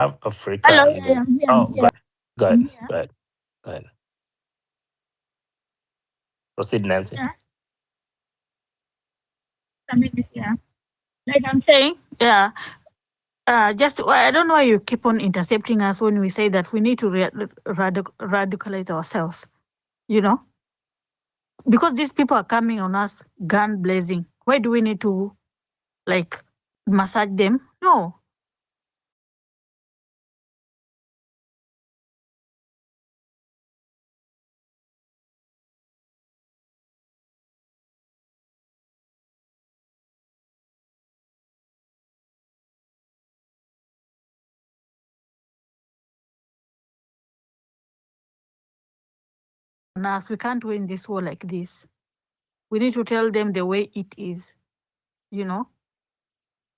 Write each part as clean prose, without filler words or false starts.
Africa Hello, and yeah, then yeah, I'm here. go I'm ahead, here. go ahead, go ahead. Proceed, Nancy. Yeah, I mean, yeah. Like I'm saying, yeah. Just I don't know why you keep on intercepting us when we say that we need to radicalize ourselves. You know, because these people are coming on us, gun blazing. Why do we need to like massage them? No. On us, we can't win this war like this. We need to tell them the way it is. You know,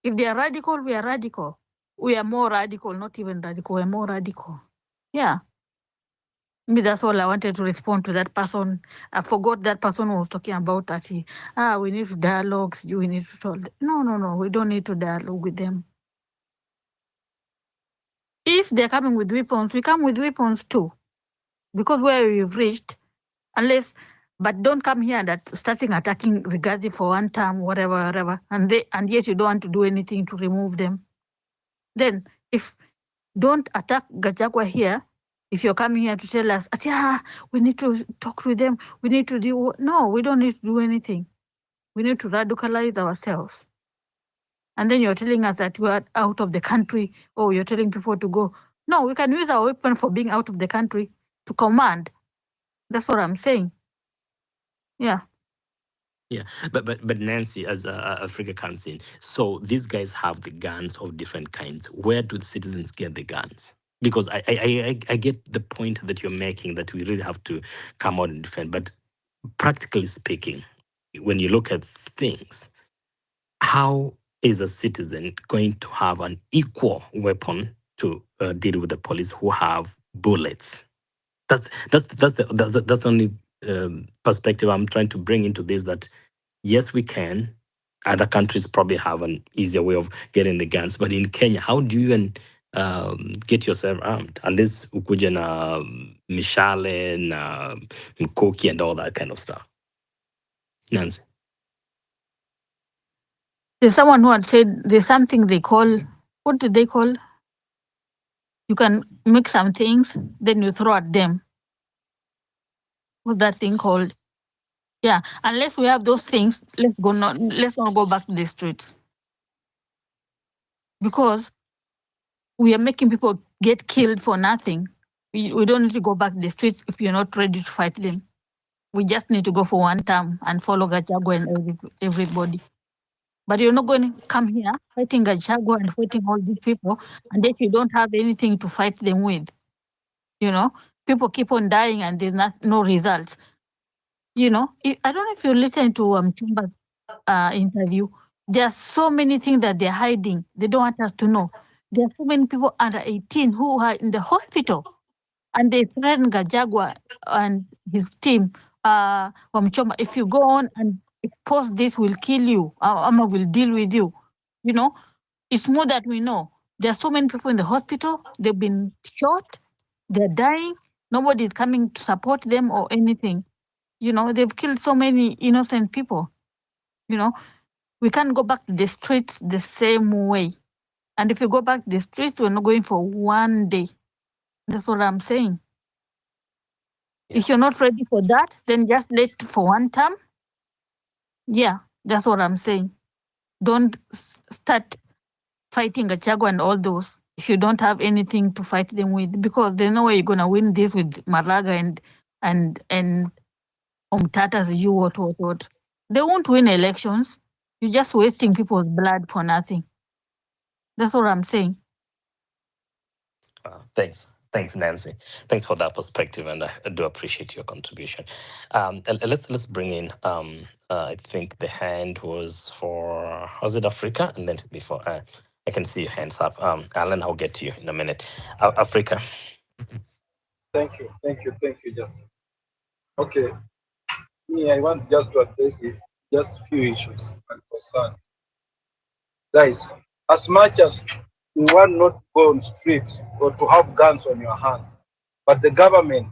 if they are radical, we are radical. We are more radical, not even radical. We're more radical. Yeah. Maybe that's all I wanted to respond to that person. I forgot that person was talking about that. We need to dialogues. We need to talk. No, no, no. We don't need to dialogue with them. If they're coming with weapons, we come with weapons too. Because where we've reached, unless, but don't come here that starting attacking Rigathi for one time, whatever, whatever, and yet you don't want to do anything to remove them. Then, if don't attack Gachagua here, if you're coming here to tell us, we need to talk to them, we need to do, no, we don't need to do anything. We need to radicalize ourselves. And then you're telling us that we are out of the country, or you're telling people to go. No, we can use our weapon for being out of the country to command. That's what I'm saying. Yeah. Yeah, but Nancy, as Africa comes in, so these guys have the guns of different kinds. Where do the citizens get the guns? Because I get the point that you're making, that we really have to come out and defend. But practically speaking, when you look at things, how is a citizen going to have an equal weapon to deal with the police who have bullets? That's the only perspective I'm trying to bring into this. That yes, we can. Other countries probably have an easier way of getting the guns, but in Kenya, how do you even get yourself armed? Unless ukuje na mishale na mkoki and all that kind of stuff. Nancy. There's someone who had said there's something they call, what do they call? You can make some things, then you throw at them. What's that thing called? Yeah. Unless we have those things, let's not go back to the streets. Because we are making people get killed for nothing. We don't need to go back to the streets if you're not ready to fight them. We just need to go for one term and follow Gachagua and everybody. But you're not going to come here fighting Gachagua and fighting all these people, and if you don't have anything to fight them with, you know, people keep on dying and there's no results. You know, I don't know if you listen to Chamber's interview. There are so many things that they're hiding. They don't want us to know. There are so many people under 18 who are in the hospital, and they threaten Gajagua and his team. Wamchoma, if you go on and expose this, we'll kill you. Ama will deal with you. You know, it's more that we know. There are so many people in the hospital. They've been shot. They're dying. Nobody is coming to support them or anything. You know, they've killed so many innocent people. You know, we can't go back to the streets the same way. And if you go back to the streets, we're not going for one day. That's what I'm saying. Yeah. If you're not ready for that, then just let for one term. Yeah, that's what I'm saying. Don't start fighting Gachagua and all those if you don't have anything to fight them with, because there's no way you're gonna win this with Maraga and Omtatas. You what? They won't win elections. You're just wasting people's blood for nothing. That's what I'm saying. Thanks, Nancy. Thanks for that perspective, and I do appreciate your contribution. Let's bring in. I think the hand was it Africa, and then before I can see your hands up. Alan, I'll get to you in a minute. Africa. Thank you, Justin. Okay, me, I want just to address it, just few issues and concern. Guys, as much as You want not to go on street or to have guns on your hands. But the government,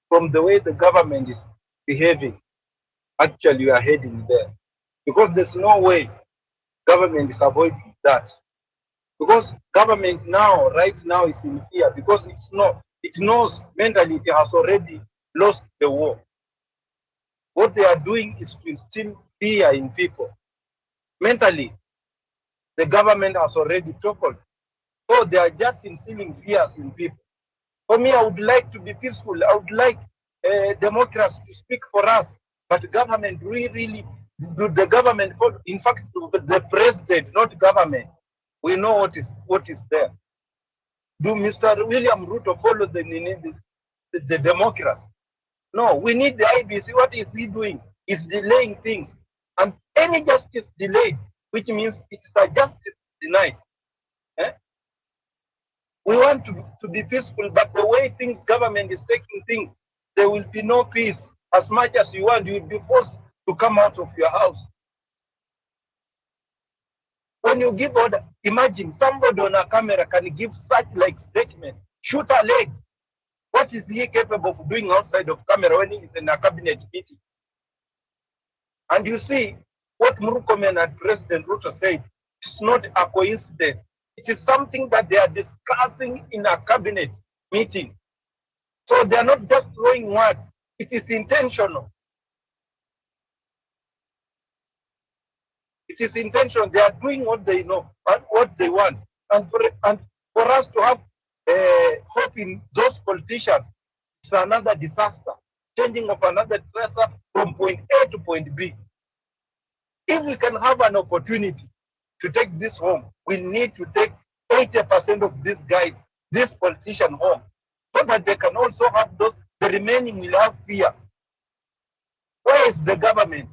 from the way the government is behaving, actually you are heading there. Because there's no way government is avoiding that. Because government now, right now, is in fear because it knows mentally it has already lost the war. What they are doing is to instill fear in people. Mentally, the government has already toppled. So they are just instilling fears in people. For me, I would like to be peaceful. I would like democracy to speak for us. But government, we really, the government, in fact, the president, not government, we know what is there. Do Mr. William Ruto follow the democracy? No, we need the IBC. What is he doing? He's delaying things. And any justice delayed, which means it's a justice denied. Eh? We want to be peaceful, but the way things government is taking things, there will be no peace. As much as you want, you will be forced to come out of your house. When you give order, imagine somebody on a camera can give such like statement, shoot a leg. What is he capable of doing outside of camera when he is in a cabinet meeting? And you see what Murkomen and President Ruto said, it's not a coincidence. It is something that they are discussing in a cabinet meeting. So they are not just throwing word, it is intentional. It is intentional. They are doing what they know and what they want. And for us to have hope in those politicians, it's another disaster. Changing of another stressor from point A to point B. If we can have an opportunity to take this home, we need to take 80% of these guys, this politician home, so that they can also have those, the remaining will have fear. Where is the government?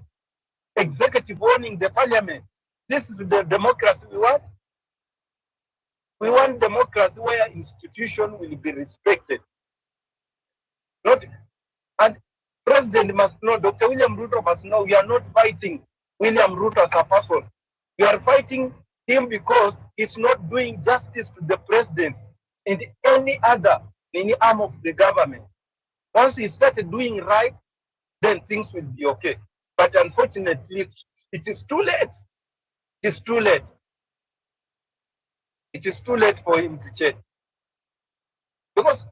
Executive owning the parliament. This is the democracy we want. We want democracy where institution will be respected. Not, and President must know, Dr. William Ruto must know, we are not fighting William Ruto as a person. We are fighting him because he's not doing justice to the president and any arm of the government. Once he started doing right, then things will be okay. But unfortunately, it is too late. It is too late. It is too late for him to change. Because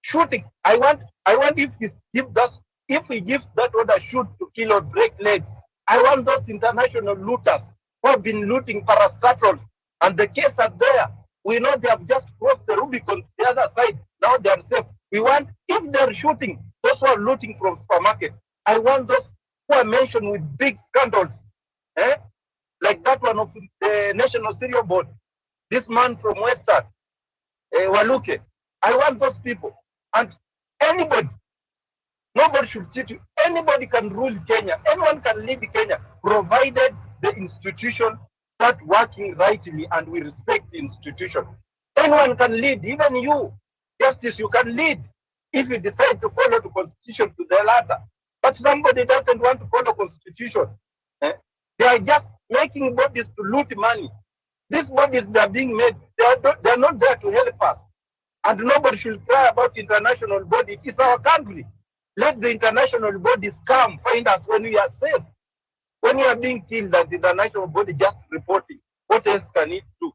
shooting, I want if he gives that order, shoot to kill or break legs. I want those international looters who have been looting parastatals, and the case are there. We know they have just crossed the Rubicon to the other side. Now they are safe. We want, if they're shooting, those who are looting from supermarket, I want those who are mentioned with big scandals, like that one of the National Cereal Board, this man from Western, Waluke. I want those people. And anybody, nobody should cheat you. Anybody can rule Kenya. Anyone can lead Kenya, provided the institution start working rightly and we respect the institution. Anyone can lead, even you, Justice, you can lead if you decide to follow the constitution to the letter. But somebody doesn't want to follow constitution. They are just making bodies to loot money. These bodies that are being made, they are not there to help us. And nobody should cry about international body. It is our country. Let the international bodies come, find us when we are safe. When we are being killed, that the international body just reporting. What else can it do?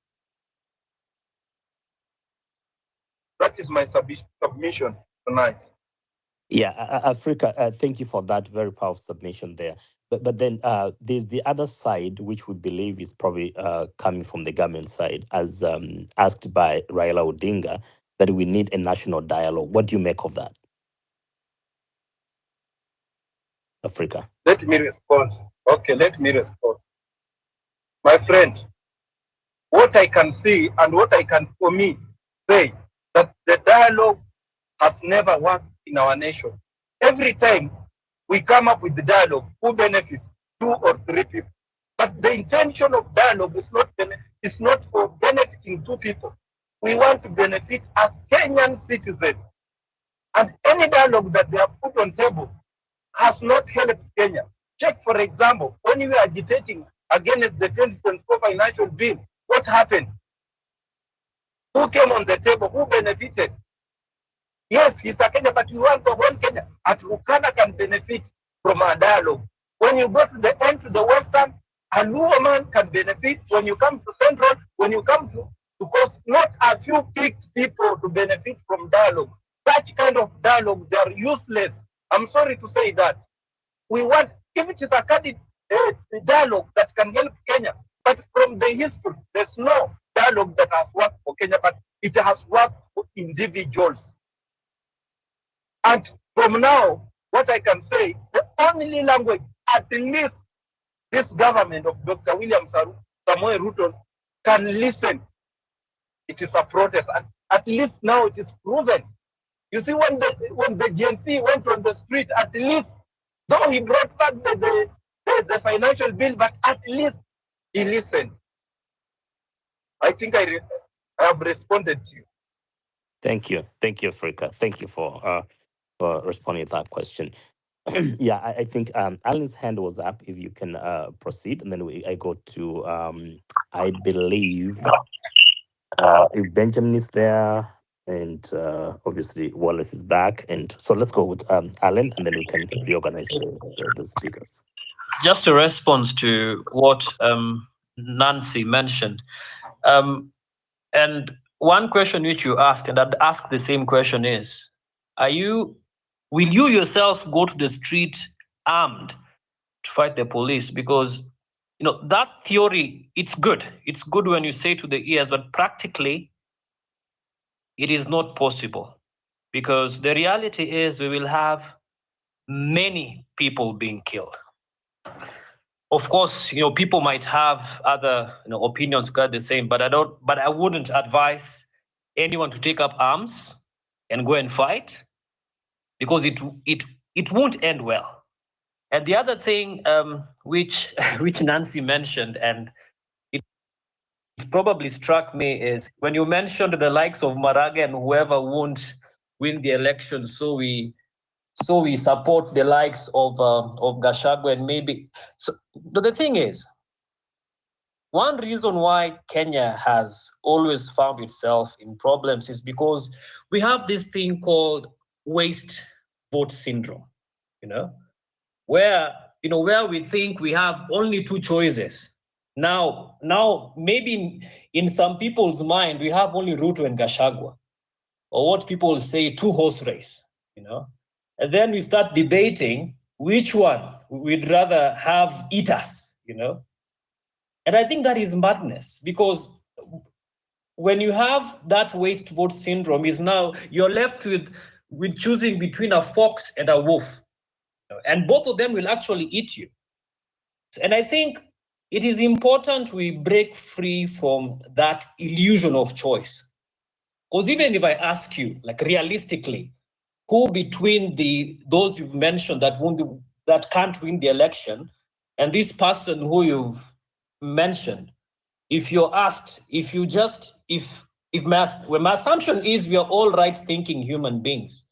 That is my submission tonight. Yeah, Africa, thank you for that very powerful submission there. But then there's the other side, which we believe is probably coming from the government side, as asked by Raila Odinga, that we need a national dialogue. What do you make of that, Africa? Let me respond. Okay, let me respond. My friend, what I can see and what I can, for me, say that the dialogue has never worked in our nation. Every time we come up with the dialogue, who benefits? 2 or 3 people. But the intention of dialogue is not for benefiting 2 people. We want to benefit as Kenyan citizens. And any dialogue that they have put on table has not helped Kenya. Check, for example, when we were agitating against the 2024 financial bill, what happened? Who came on the table? Who benefited? Yes, he's a Kenya, but we want the one Kenya. At Ukana can benefit from a dialogue. When you go to the end, to the western, a Luo man can benefit. When you come to central, when you come to, because not a few picked people to benefit from dialogue. That kind of dialogue, they are useless. I'm sorry to say that. We want, if it is a candid dialogue that can help Kenya, but from the history, there's no dialogue that has worked for Kenya, but it has worked for individuals. And from now, what I can say, the only language, at least this government of Dr. William Samoei Ruto can listen, it is a protest. And at least now it is proven. You see, when the GNC went on the street, at least, though he brought back the financial bill, but at least he listened. I think I have responded to you. Thank you, Africa. Thank you for responding to that question. Yeah, I think Alan's hand was up. If you can proceed, and then I go to I believe if Benjamin is there, and obviously Wallace is back, and so let's go with Alan, and then we can reorganize the speakers. Just a response to what Nancy mentioned, and one question which you asked, and I'd ask the same question is, will you yourself go to the street armed to fight the police? Because that theory, it's good. It's good when you say to the ears, but practically it is not possible, because the reality is we will have many people being killed. Of course, people might have other opinions, quite the same, but I wouldn't advise anyone to take up arms and go and fight, because it won't end well. And the other thing which Nancy mentioned, and it probably struck me, is when you mentioned the likes of Maraga and whoever won't win the election, so we support the likes of Gachagua, and maybe. So the thing is, one reason why Kenya has always found itself in problems is because we have this thing called waste vote syndrome, where we think we have only two choices. Now maybe in some people's mind we have only Ruto and Gachagua, or what people say, two-horse race, and then we start debating which one we'd rather have eat us, And I think that is madness, because when you have that waste vote syndrome, is now you're left with choosing between a fox and a wolf, and both of them will actually eat you. And I think it is important we break free from that illusion of choice. Because even if I ask you, like, realistically, who between those you've mentioned that can't win the election, and this person who you've mentioned, if you're asked, when my assumption is we are all right-thinking human beings,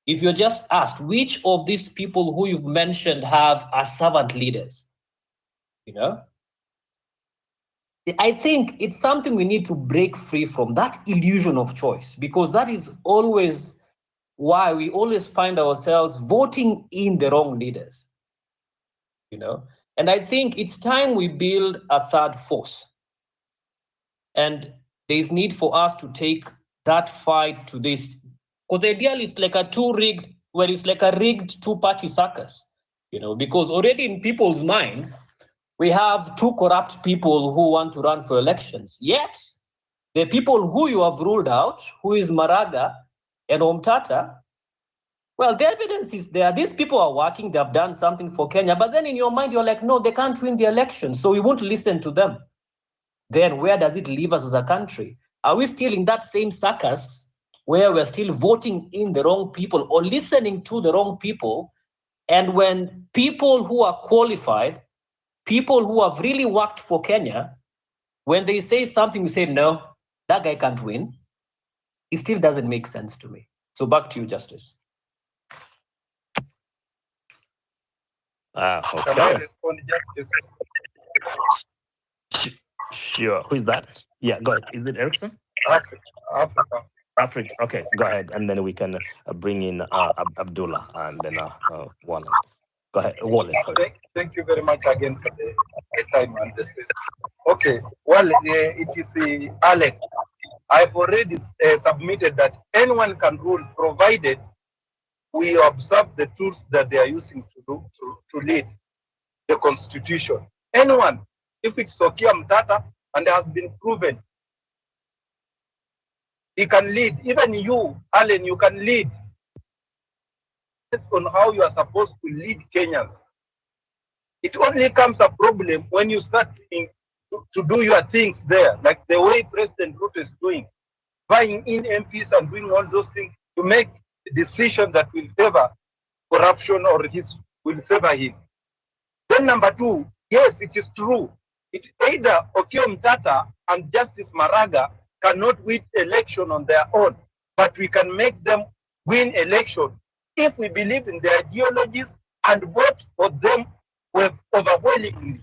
if you're just asked which of these people who you've mentioned are servant leaders, I think it's something we need to break free from, that illusion of choice, because that is always why we always find ourselves voting in the wrong leaders, And I think it's time we build a third force. And there's need for us to take that fight to this, because ideally it's like a rigged two-party circus, because already in people's minds, we have two corrupt people who want to run for elections. Yet, the people who you have ruled out, who is Maraga and Omtata, well, the evidence is there. These people are working, they have done something for Kenya, but then in your mind, you're like, no, they can't win the election, so we won't listen to them. Then where does it leave us as a country? Are we still in that same circus where we're still voting in the wrong people or listening to the wrong people? And when people who are qualified, people who have really worked for Kenya, when they say something, we say, no, that guy can't win. It still doesn't make sense to me. So back to you, Justice. Okay. Can I respond, Justice? Sure. Who is that? Yeah, go ahead. Is it Erickson? Africa. Africa. Okay, go ahead, and then we can bring in Abdullah and then Wallace. Go ahead, Wallace. Sorry. Thank you very much again for the time and the space. Okay, well, it is Alex. I've already submitted that anyone can rule, provided we observe the tools that they are using to lead the constitution. Anyone, if it's Sokia Mtata and has been proven, he can lead. Even you, Allen, you can lead. Based on how you are supposed to lead Kenyans. It only comes a problem when you start to do your things there, like the way President Ruto is doing, buying in MPs and doing all those things to make decisions that will favor corruption or will favor him. Then number two, yes, it is true. It's either Okiya Mtata and Justice Maraga cannot win election on their own, but we can make them win election if we believe in their ideologies and vote for them overwhelmingly.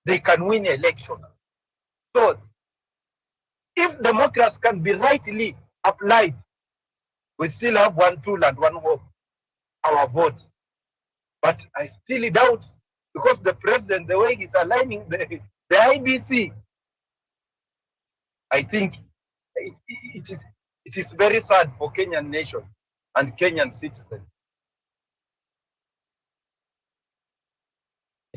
They can win election. So if democracy can be rightly applied, we still have one tool and one hope, our vote. But I still doubt, because the president, the way he's aligning the IBC, I think it is very sad for Kenyan nation and Kenyan citizens.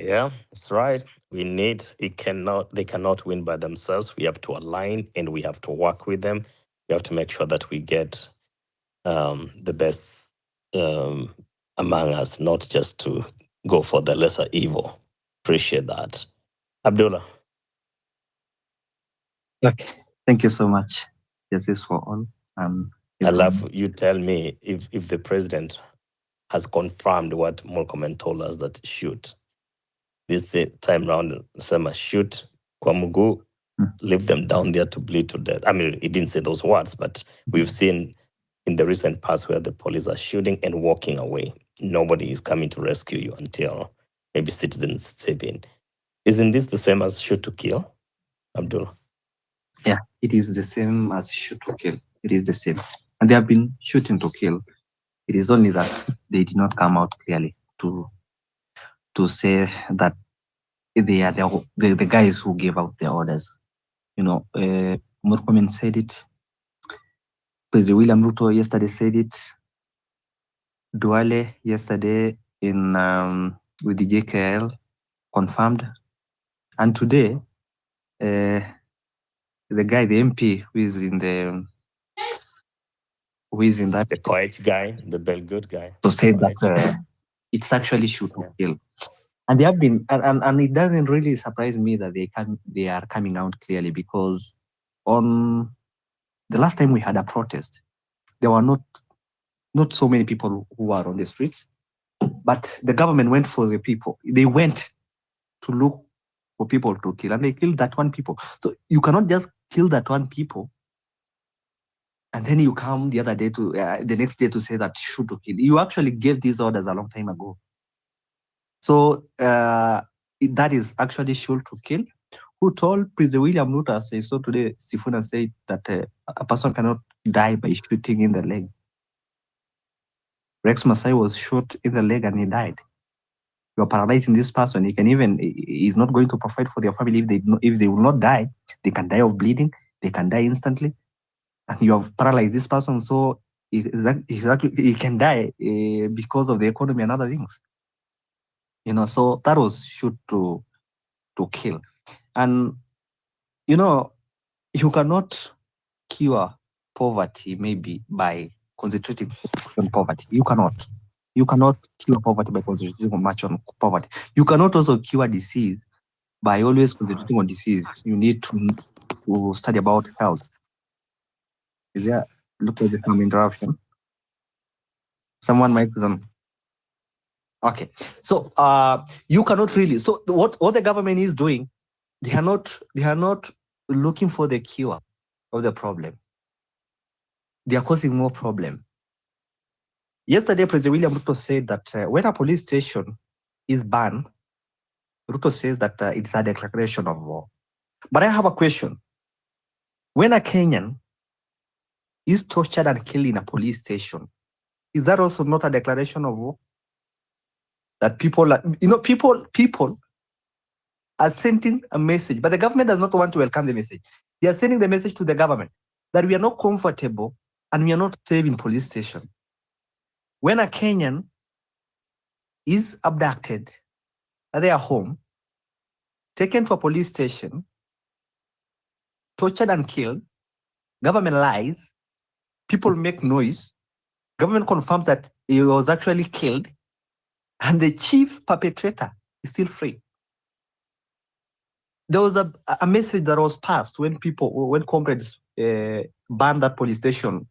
Yeah, that's right. They cannot win by themselves. We have to align and we have to work with them. We have to make sure that we get the best among us, not just to go for the lesser evil. Appreciate that. Abdullah. Okay, thank you so much. Justice for all. I love you tell me if the president has confirmed what Murkomen told us, that shoot. This time round, Sema, shoot kwa mguu, leave them down there to bleed to death. I mean, he didn't say those words, but we've seen in the recent past where the police are shooting and walking away. Nobody is coming to rescue you until maybe citizens step in. Isn't this the same as shoot to kill, Abdullah? Yeah, it is the same as shoot to kill. It is the same. And they have been shooting to kill. It is only that they did not come out clearly to say that they are the guys who gave out the orders. You know, Murkomen said it. President William Ruto yesterday said it. Duale yesterday in with the JKL confirmed. And today, the guy, the MP who is in that, the quiet guy, the Belgood guy, to say that it's actually shoot to kill. And they have been, and it doesn't really surprise me that they are coming out clearly, because on the last time we had a protest, there were not so many people who were on the streets, but the government went for the people. They went to look for people to kill, and they killed that one people. So you cannot just kill that one people and then you come the other day the next day to say that shoot to kill. You actually gave these orders a long time ago. So that is actually shoot to kill. Who told President William Ruto? So today Sifuna said that a person cannot die by shooting in the leg. Rex Masai was shot in the leg and he died. You are paralyzing this person. He's not going to provide for their family. If they will not die, they can die of bleeding. They can die instantly. And you have paralyzed this person, so he can die because of the economy and other things. You know, so that was shoot to kill. And you know, you cannot cure poverty maybe by concentrating on poverty. You cannot cure poverty by concentrating much on poverty. You cannot also cure disease by always concentrating on disease. You need to study about health. Yeah, look at some interruption. Someone might okay. So you cannot really. So what the government is doing, they are not looking for the cure of the problem. They are causing more problem. Yesterday, President William Ruto said that when a police station is banned, Ruto says that it's a declaration of war. But I have a question. When a Kenyan is tortured and killed in a police station, is that also not a declaration of war? That people are, people are sending a message, but the government does not want to welcome the message. They are sending the message to the government that we are not comfortable and we are not safe in police station. When a Kenyan is abducted at their home, taken to a police station, tortured and killed, government lies, people make noise, government confirms that he was actually killed, and the chief perpetrator is still free. There was a message that was passed when comrades banned that police station,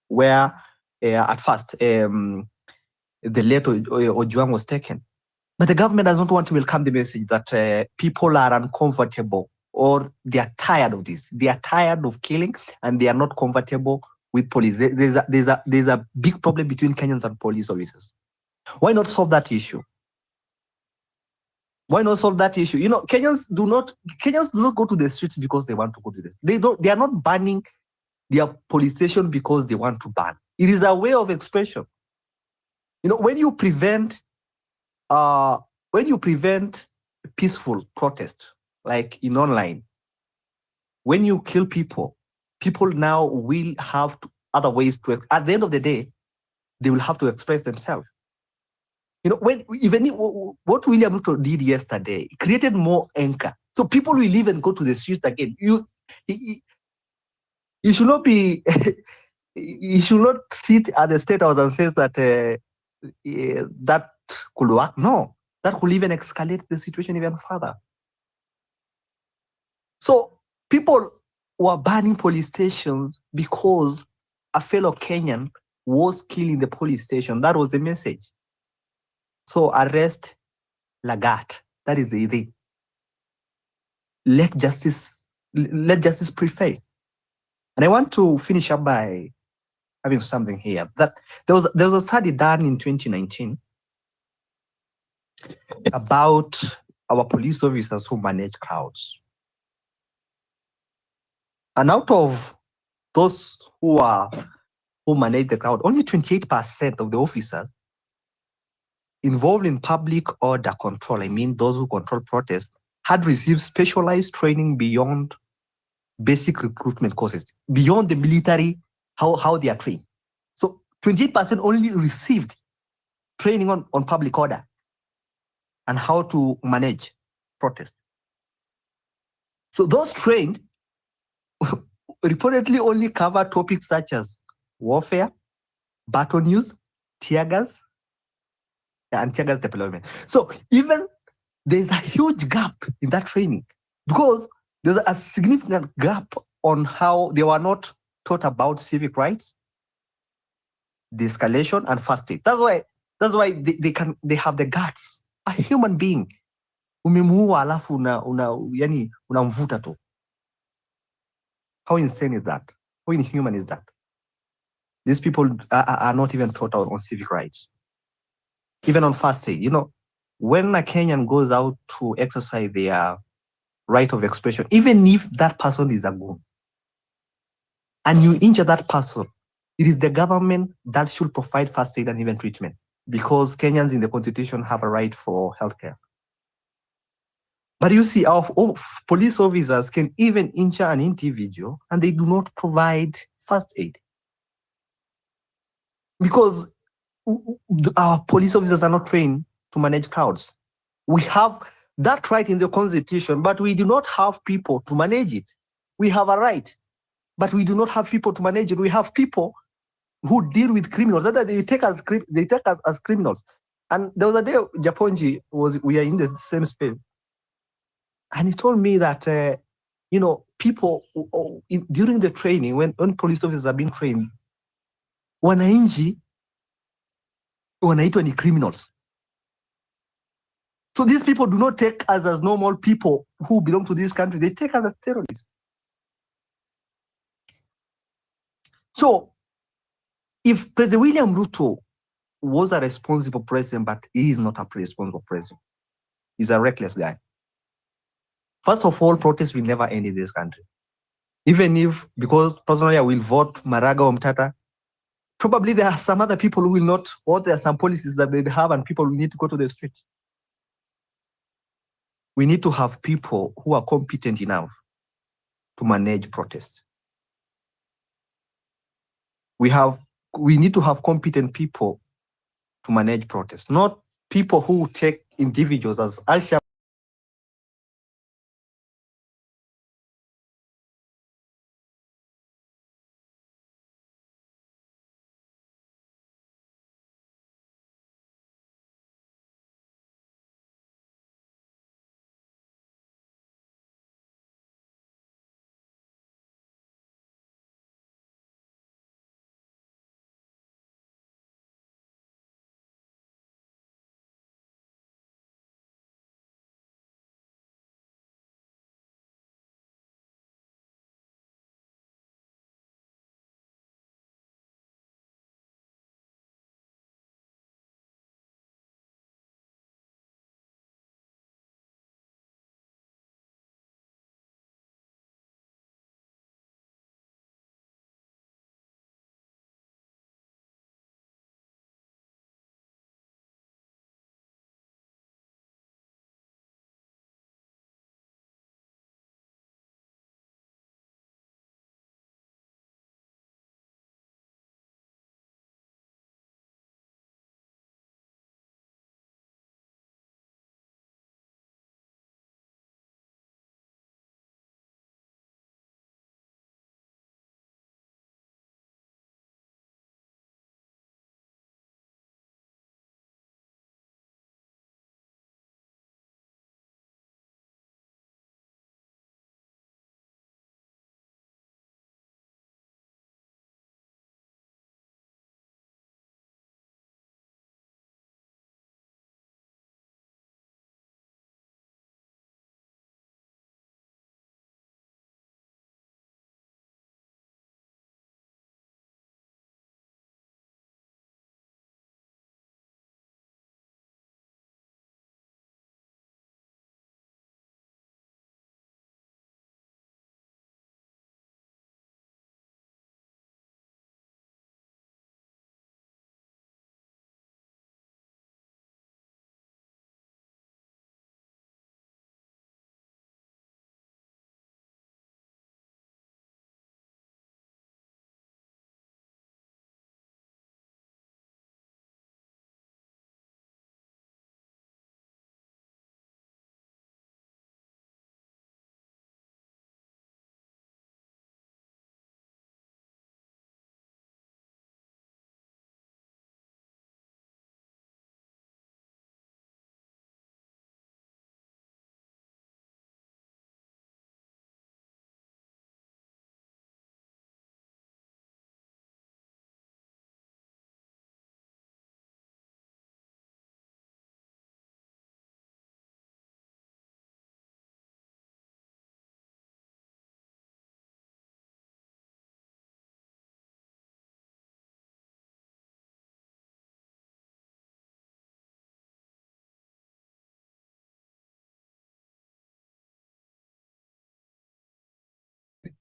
where at first the late Ojwang was taken. But the government does not want to welcome the message that people are uncomfortable or they are tired of this. They are tired of killing and they are not comfortable with police. There's a big problem between Kenyans and police officers. Why not solve that issue? Why not solve that issue? Kenyans do not go to the streets because they want to go to this. They are not banning their police station because they want to ban. It is a way of expression. When you prevent peaceful protest, like in online, when you kill people now will have other ways to, at the end of the day, they will have to express themselves. What William Ruto did yesterday created more anger. So people will even go to the streets again. You should not be, you should not sit at the State House and say that that could work. No, that could even escalate the situation even further. So people were banning police stations because a fellow Kenyan was killed in the police station. That was the message. So arrest Lagat. That is the thing. Let justice prevail. And I want to finish up by having something here. That there was a study done in 2019 about our police officers who manage crowds. And out of those who manage the crowd, only 28% of the officers involved in public order control, I mean those who control protests, had received specialized training beyond basic recruitment courses, beyond the military, how they are trained. So 28% only received training on public order and how to manage protests. So those trained reportedly only cover topics such as warfare, battle news, tear gas, and tear gas deployment. So even there's a huge gap in that training because there's a significant gap on how they were not taught about civic rights, de-escalation, and first aid. That's why they have the guts. A human being umemuua alafu unamvuta tu. How insane is that? How inhuman is that? These people are not even taught on civic rights. Even on first aid, when a Kenyan goes out to exercise their right of expression, even if that person is a goon, and you injure that person, it is the government that should provide first aid and even treatment, because Kenyans in the constitution have a right for healthcare. But you see, our police officers can even injure an individual and they do not provide first aid. Because our police officers are not trained to manage crowds. We have that right in the constitution, but we do not have people to manage it. We have a right, but we do not have people to manage it. We have people who deal with criminals. That they take us as criminals. And there was a day Japonji we are in the same space, and he told me that people during the training, when police officers are being trained, wananchi wanaitwa ni criminals. So these people do not take us as normal people who belong to this country. They take us as terrorists. So if President William Ruto was a responsible president, but he is not a responsible president, he's a reckless guy. First of all, protests will never end in this country. Even if, because personally I will vote Maraga or Mtata, probably there are some other people who will not, or there are some policies that they have and people will need to go to the streets. We need to have people who are competent enough to manage protest. We need to have competent people to manage protest, not people who take individuals as Al-Shabaab.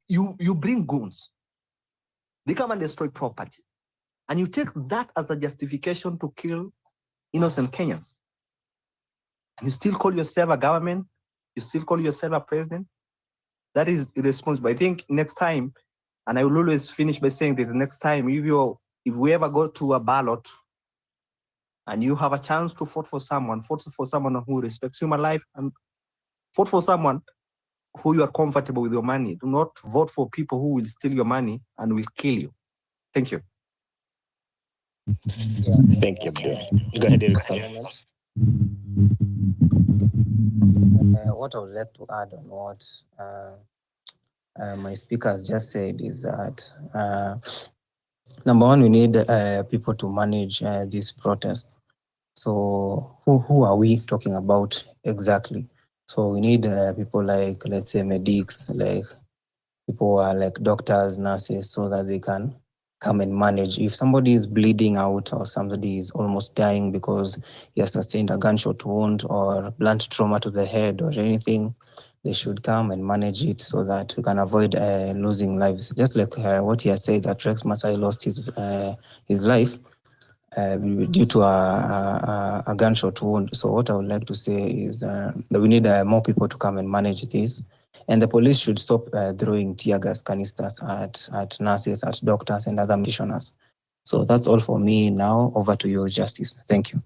You bring goons, they come and destroy property, and you take that as a justification to kill innocent Kenyans. You still call yourself a government, you still call yourself a president. That is irresponsible. I think next time, and I will always finish by saying this, next time, if we ever go to a ballot and you have a chance to vote for someone who respects human life, and vote for someone who you are comfortable with your money. Do not vote for people who will steal your money and will kill you. Thank you. Thank you, Abdul. Go ahead, Erickson. What I would like to add on what my speakers just said is that number one, we need people to manage this protest. So who are we talking about exactly? So we need people like, let's say, medics, like people who are like doctors, nurses, so that they can come and manage. If somebody is bleeding out or somebody is almost dying because he has sustained a gunshot wound or blunt trauma to the head or anything, they should come and manage it so that we can avoid losing lives. Just like what he has said, that Rex Masai lost his life due to a gunshot wound. So what I would like to say is that we need more people to come and manage this. And the police should stop throwing tear gas canisters at nurses, at doctors, and other practitioners. So that's all for me now. Over to you, Justice. Thank you.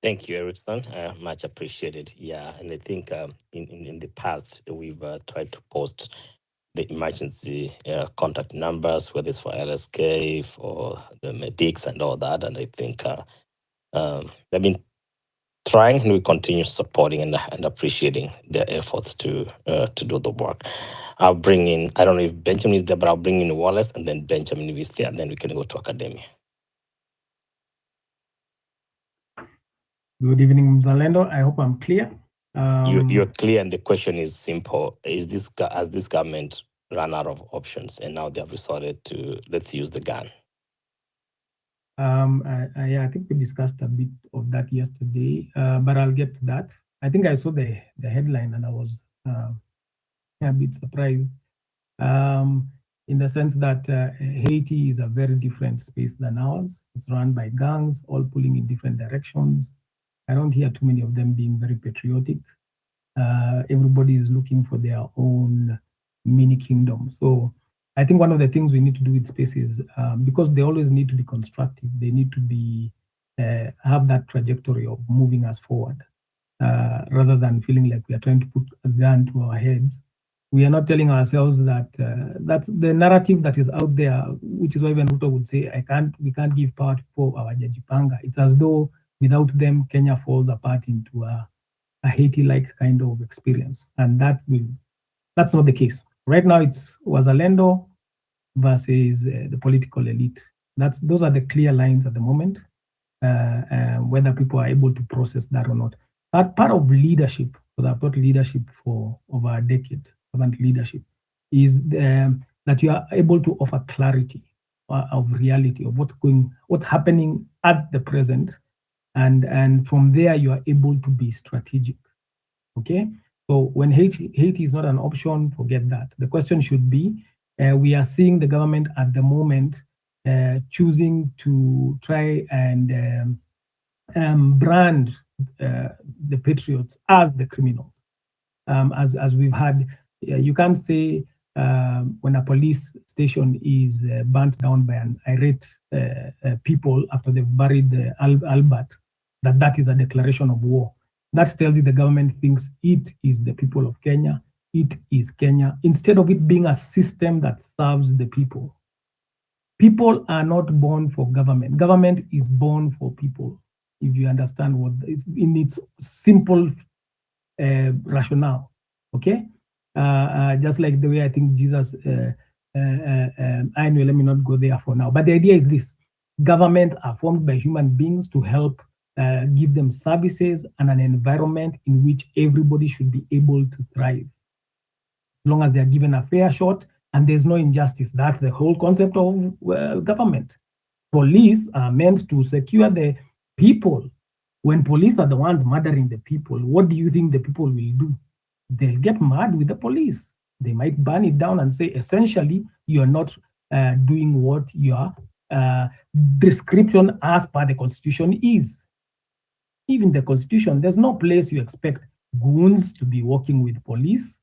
Thank you, Erickson. Much appreciated. Yeah, and I think in the past we've tried to post the emergency contact numbers, whether it's for LSK, for the medics, and all that. And I think they've been trying, and we continue supporting and appreciating their efforts to do the work. I'll bring in, I don't know if Benjamin is there, but I'll bring in Wallace, and then Benjamin is there, and then we can go to academia. Good evening, Mzalendo. I hope I'm clear. You're clear, and the question is simple: has this government run out of options, and now they have resorted to let's use the gun? I think we discussed a bit of that yesterday, but I'll get to that. I think I saw the headline, and I was a bit surprised in the sense that Haiti is a very different space than ours. It's run by gangs, all pulling in different directions. I don't hear too many of them being very patriotic. Everybody is looking for their own mini kingdom. So I think one of the things we need to do with spaces, because they always need to be constructive, they need to be have that trajectory of moving us forward, rather than feeling like we are trying to put a gun to our heads. We are not telling ourselves that that's the narrative that is out there, which is why even Ruto would say, we can't give power to our Jajipanga. It's as though without them, Kenya falls apart into a Haiti-like kind of experience. And that's not the case. Right now, it's Wazalendo versus the political elite. Those are the clear lines at the moment, whether people are able to process that or not. But part of leadership, because I've taught leadership for over a decade, servant leadership, is that you are able to offer clarity of reality of what's happening at the present, and from there you are able to be strategic. Okay, so when Haiti is not an option, forget that. The question should be, we are seeing the government at the moment choosing to try and brand the patriots as the criminals. As we've had, you can't say when a police station is burnt down by an irate people after they've buried Albert, that is a declaration of war. That tells you the government thinks it is the people of Kenya, it is Kenya, instead of it being a system that serves the people. People are not born for government. Government is born for people, if you understand what is in its simple rationale, okay? Just like the way I think Jesus, anyway, let me not go there for now. But the idea is this: governments are formed by human beings to help give them services and an environment in which everybody should be able to thrive, as long as they are given a fair shot and there's no injustice. That's the whole concept of government. Police are meant to secure the people. When police are the ones murdering the people, what do you think the people will do? They'll get mad with the police. They might burn it down and say, essentially, you're not doing what your description as per the Constitution is. Even the Constitution, there's no place you expect goons to be working with police.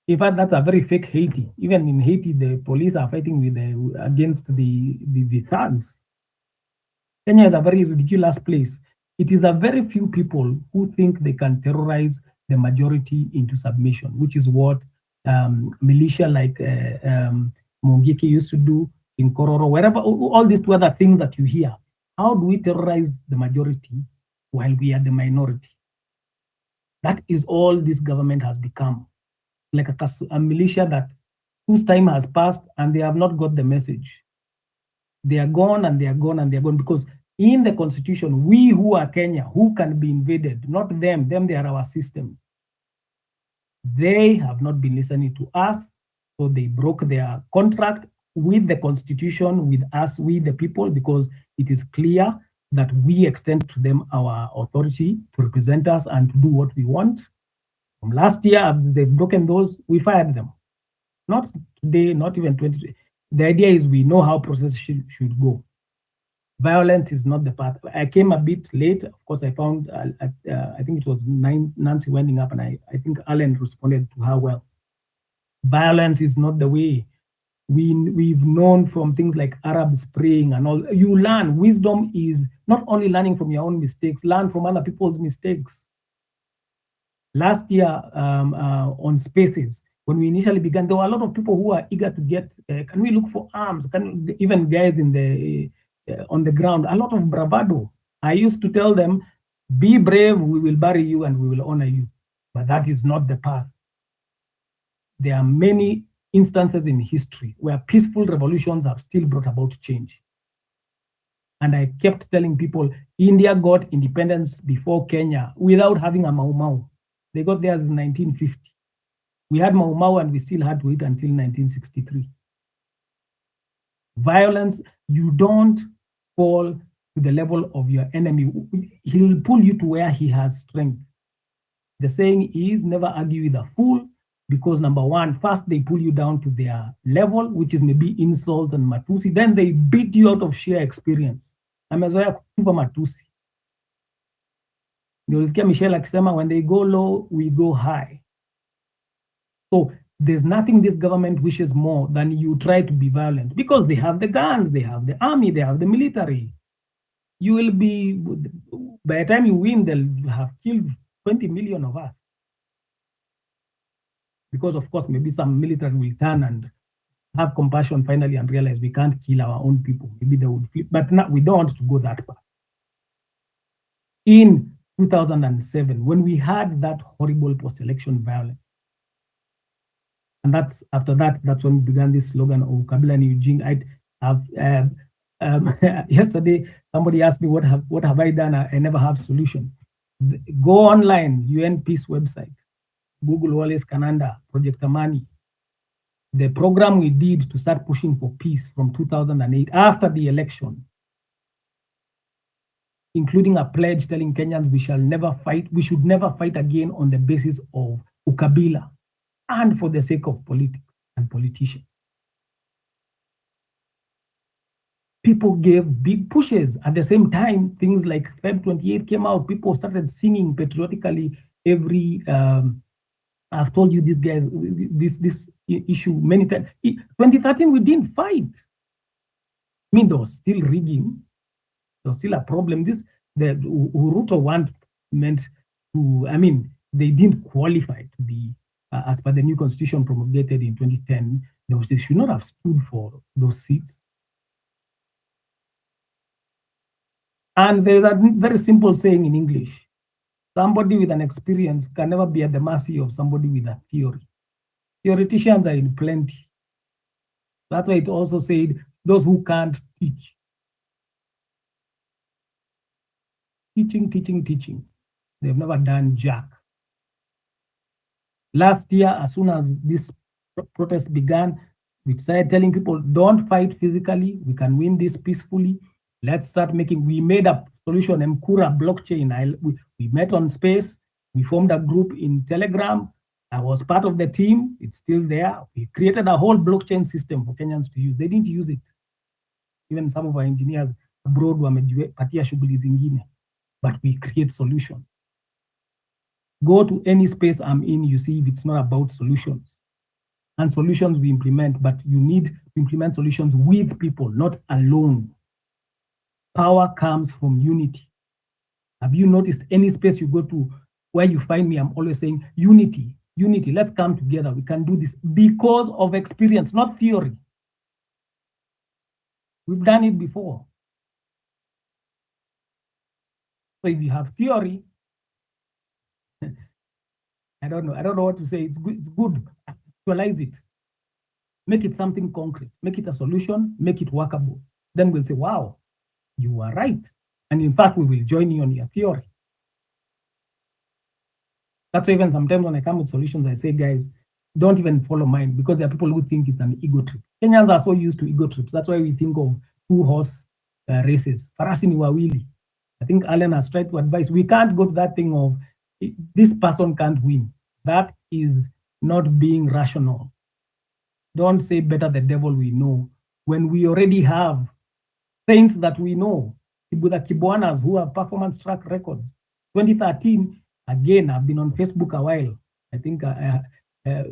In fact, that's a very fake Haiti. Even in Haiti, the police are fighting with against the thugs. Kenya is a very ridiculous place. It is a very few people who think they can terrorize the majority into submission, which is what militia like Mungiki used to do in Kororo, wherever, all these two other things that you hear. How do we terrorize the majority while we are the minority? That is all this government has become, like a militia that whose time has passed and they have not got the message. They are gone and they are gone and they are gone, because in the Constitution, we who are Kenya, who can be invaded, not them, they are our system. They have not been listening to us, so they broke their contract with the Constitution, with us, with the people, because it is clear that we extend to them our authority to represent us and to do what we want. From last year, after they've broken those, we fired them. Not today, not even 20. The idea is we know how process should go. Violence is not the path. I came a bit late. Of course, I found, I think it was Nancy winding up, and I think Alan responded to her well. Violence is not the way. We've known from things like Arab Spring and all. You learn. Wisdom is not only learning from your own mistakes, learn from other people's mistakes. Last year on Spaces, when we initially began, there were a lot of people who are eager to get, can we look for arms? Even guys in the on the ground, a lot of bravado. I used to tell them, be brave, we will bury you and we will honor you. But that is not the path. There are many instances in history where peaceful revolutions have still brought about change. And I kept telling people, India got independence before Kenya without having a Mau Mau. They got theirs in 1950. We had Mau Mau and we still had to wait until 1963. Violence, you don't fall to the level of your enemy. He'll pull you to where he has strength. The saying is, never argue with a fool, because number one, first they pull you down to their level, which is maybe insult and matusi. Then they beat you out of sheer experience. Amezoea kutupa matusi. Nilisikia Michelle akisema, when they go low, we go high. So there's nothing this government wishes more than you try to be violent, because they have the guns, they have the army, they have the military. You will be, by the time you win, they'll have killed 20 million of us. Because of course, maybe some military will turn and have compassion finally and realize we can't kill our own people. Maybe they would flip, but we don't want to go that path. In 2007, when we had that horrible post-election violence, and that's after that, that's when we began this slogan of Kabila and Eugene. I have yesterday somebody asked me what have I done? I never have solutions. Go online, UN Peace website, Google Wallace Kananda, Project Amani. The program we did to start pushing for peace from 2008 after the election, including a pledge telling Kenyans we shall never fight, we should never fight again on the basis of ukabila and for the sake of politics and politicians. People gave big pushes. At the same time, things like Feb 28 came out, people started singing patriotically every, I've told you this guys, this issue many times. 2013, we didn't fight. I mean, there was still rigging. There was still a problem. The Uruto one meant to, I mean, they didn't qualify to be, as per the new constitution promulgated in 2010, they should not have stood for those seats. And there's a very simple saying in English: somebody with an experience can never be at the mercy of somebody with a theory. Theoreticians are in plenty. That's why it also said, those who can't teach. Teaching. They've never done jack. Last year, as soon as this protest began, we started telling people, don't fight physically. We can win this peacefully. Let's start making, we made a solution, Mkura blockchain. We met on Space. We formed a group in Telegram. I was part of the team. It's still there. We created a whole blockchain system for Kenyans to use. They didn't use it. Even some of our engineers abroad wamepatia shughuli zingine, but we create solutions. Go to any space I'm in, you see if it's not about solutions. And solutions we implement, but you need to implement solutions with people, not alone. Power comes from unity. Have you noticed any space you go to where you find me, I'm always saying unity, let's come together. We can do this because of experience, not theory. We've done it before. So if you have theory, I don't know what to say. It's good. Actualize it. Make it something concrete. Make it a solution. Make it workable. Then we'll say, wow, you are right. And in fact, we will join you on your theory. That's why even sometimes when I come with solutions, I say, guys, don't even follow mine, because there are people who think it's an ego trip. Kenyans are so used to ego trips. That's why we think of 2-horse races. Farasi ni wawili. I think Alan has tried to advise. We can't go to that thing of this person can't win. That is not being rational. Don't say better the devil we know when we already have saints that we know, the Kibwanas who have performance track records. 2013, again, I've been on Facebook a while. I think there's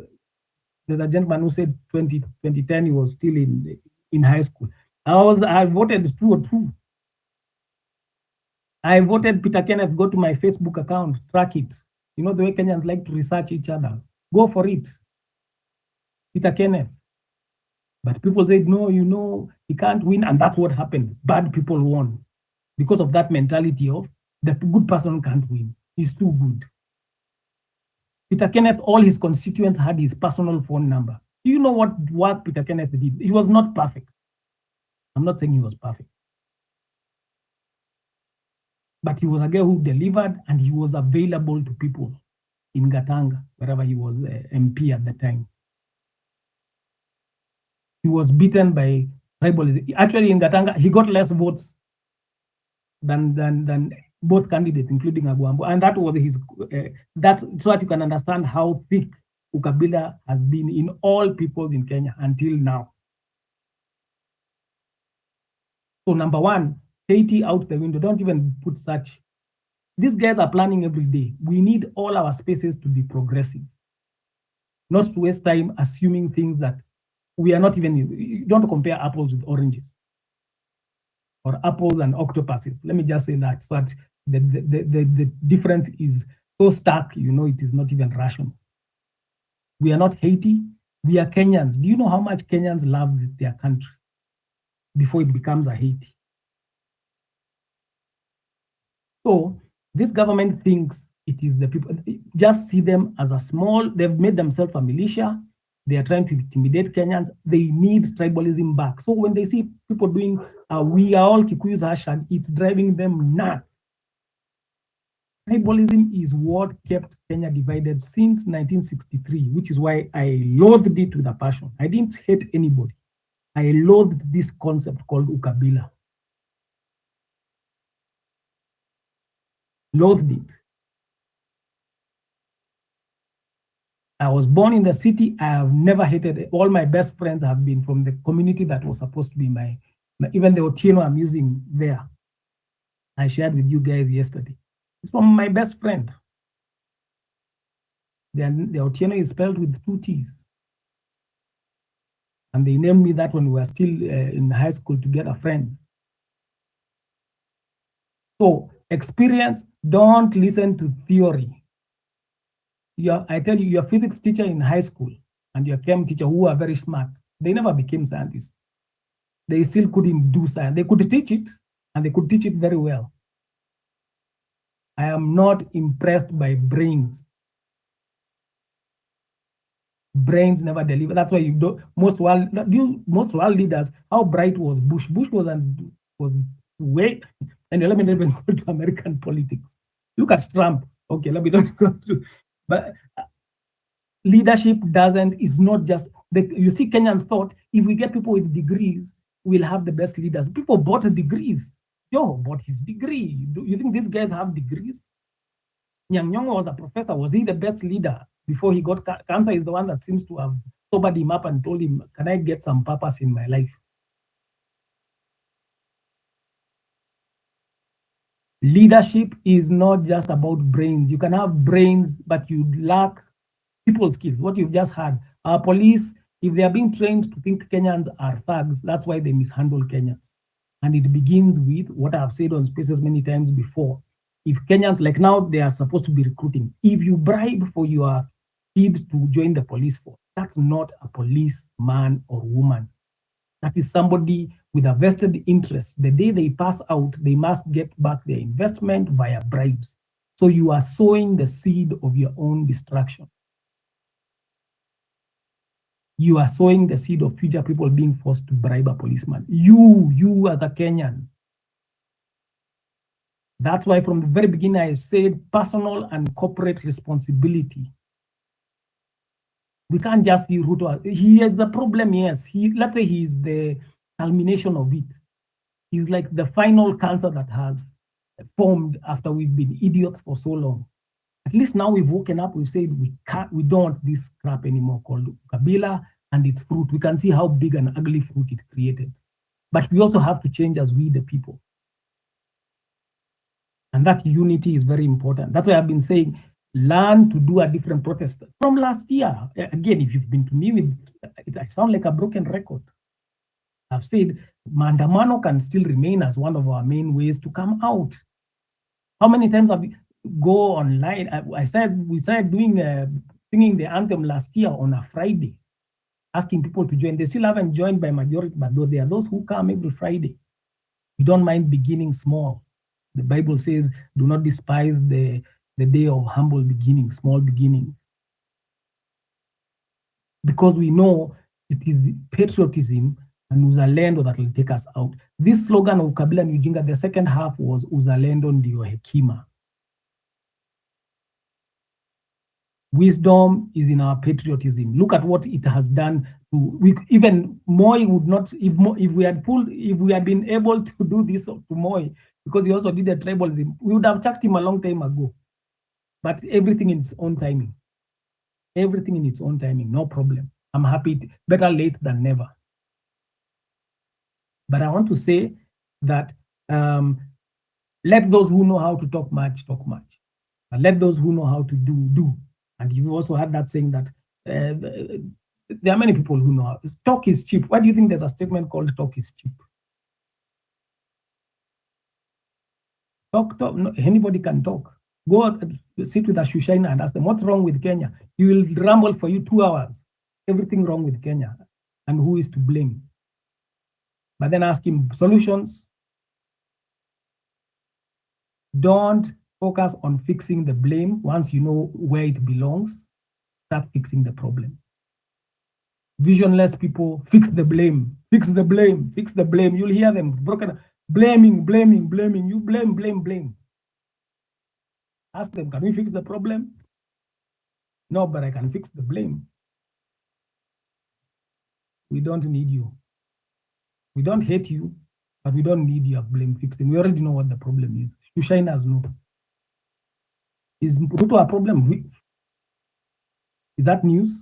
a gentleman who said 2010 he was still in high school. I voted 202. I voted Peter Kenneth. Go to my Facebook account, track it. You know the way Kenyans like to research each other. Go for it. Peter Kenneth. But people said, no, you know, he can't win. And that's what happened. Bad people won because of that mentality of the good person can't win. He's too good. Peter Kenneth, all his constituents had his personal phone number. Do you know what Peter Kenneth did? He was not perfect. I'm not saying he was perfect. But he was a guy who delivered and he was available to people in Gatanga, wherever he was MP at the time. He was beaten by tribalism. Actually, in Gatanga, he got less votes than both candidates, including Agwambo. And that was his, that's so that you can understand how thick ukabila has been in all peoples in Kenya until now. So number one, Haiti out the window. Don't even put such. These guys are planning every day. We need all our spaces to be progressive, not to waste time assuming things that we are not even, you don't compare apples with oranges or apples and octopuses. Let me just say that, so that the difference is so stark, you know, it is not even rational. We are not Haiti, we are Kenyans. Do you know how much Kenyans love their country before it becomes a Haiti? So this government thinks it is the people, just see them as a small, they've made themselves a militia. They are trying to intimidate Kenyans. They need tribalism back. So when they see people doing we are all Kikuyus hashtag, it's driving them nuts. Tribalism is what kept Kenya divided since 1963, which is why I loathed it with a passion. I didn't hate anybody. I loathed this concept called ukabila. Loathed it. I was born in the city. I have never hated it. All my best friends have been from the community that was supposed to be my even the Otieno I'm using there. I shared with you guys yesterday. It's from my best friend. The Otieno is spelled with 2 T's. And they named me that when we were still in high school together, friends. So experience, don't listen to theory. I tell you, your physics teacher in high school and your chem teacher who are very smart, they never became scientists. They still couldn't do science. They could teach it, and they could teach it very well. I am not impressed by brains. Brains never deliver. That's why you don't. Most world leaders. How bright was Bush? Bush was way. And let me not even go to American politics. Look at Trump. Okay, let me not go through. But leadership is not just, you see Kenyans thought if we get people with degrees, we'll have the best leaders. People bought degrees. Joe bought his degree. You think these guys have degrees? Nyang Nyong'o was a professor. Was he the best leader before he got cancer? Is the one that seems to have sobered him up and told him, can I get some purpose in my life? Leadership is not just about brains. You can have brains, but you lack people skills. What you've just had, our police, if they are being trained to think Kenyans are thugs, that's why they mishandle Kenyans. And it begins with what I've said on spaces many times before. If Kenyans, like now, they are supposed to be recruiting. If you bribe for your kid to join the police force, that's not a policeman or woman. That is somebody with a vested interest. The day they pass out, they must get back their investment via bribes. So you are sowing the seed of your own destruction. You are sowing the seed of future people being forced to bribe a policeman. You as a Kenyan. That's why from the very beginning I said personal and corporate responsibility. We can't just see Ruto. He has a problem, yes. Let's say he's the culmination of it. He's like the final cancer that has formed after we've been idiots for so long. At least now we've woken up, we've said we don't want this crap anymore called Kabila and its fruit. We can see how big and ugly fruit it created. But we also have to change as we the people. And that unity is very important. That's why I've been saying, learn to do a different protest. From last year, again, if you've been to me with, I sound like a broken record. I've said, Maandamano can still remain as one of our main ways to come out. How many times have we go online? We started doing singing the anthem last year on a Friday, asking people to join. They still haven't joined by majority, but though there are those who come every Friday. We don't mind beginning small. The Bible says, do not despise the day of humble beginnings, small beginnings. Because we know it is patriotism and uzalendo that will take us out. This slogan of Kabila and Ujinga, the second half was uzalendo ndio hekima. Wisdom is in our patriotism. Look at what it has done. Even Moi would not, if we had been able to do this to Moi, because he also did the tribalism, we would have chucked him a long time ago. But everything in its own timing. Everything in its own timing, no problem. I'm happy, better late than never. But I want to say that let those who know how to talk much, talk much. And let those who know how to do. And you also had that saying that there are many people who know how. Talk is cheap. Why do you think there's a statement called talk is cheap? Talk. No, anybody can talk. Go out, sit with a Shushaina and ask them, what's wrong with Kenya? He will ramble for you 2 hours. Everything wrong with Kenya. And who is to blame? But then ask him solutions. Don't focus on fixing the blame. Once you know where it belongs, start fixing the problem. Visionless people, fix the blame, fix the blame, fix the blame. You'll hear them broken, blaming. You blame. Ask them, can we fix the problem? No, but I can fix the blame. We don't need you. We don't hate you, but we don't need your blame fixing. We already know what the problem is. Shushinas know. Is Ruto a problem? Is that news?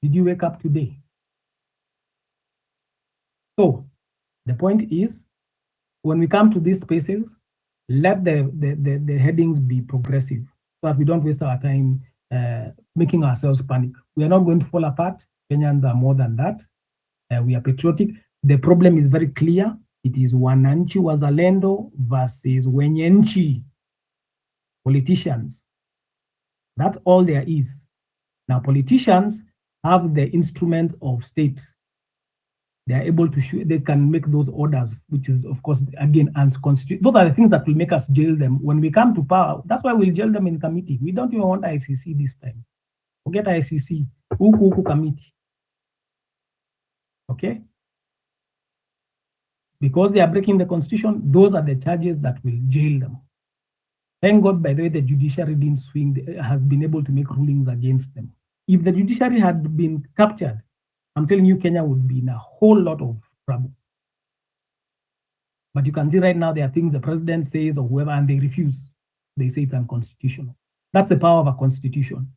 Did you wake up today? So the point is, when we come to these spaces, let the headings be progressive so that we don't waste our time making ourselves panic. We are not going to fall apart. Kenyans are more than that. We are patriotic. The problem is very clear. It is Wananchi Wazalendo versus Wenyenchi politicians. That's all there is. Now, politicians have the instrument of state. They are able to they can make those orders, which is, of course, again, unconstitutional. Those are the things that will make us jail them. When we come to power, that's why we'll jail them in committee. We don't even want ICC this time. Forget ICC. Uku committee. Okay? Because they are breaking the constitution, those are the charges that will jail them. Thank God, by the way, the judiciary didn't swing, has been able to make rulings against them. If the judiciary had been captured, I'm telling you, Kenya would be in a whole lot of trouble. But you can see right now, there are things the president says or whoever, and they refuse. They say it's unconstitutional. That's the power of a constitution.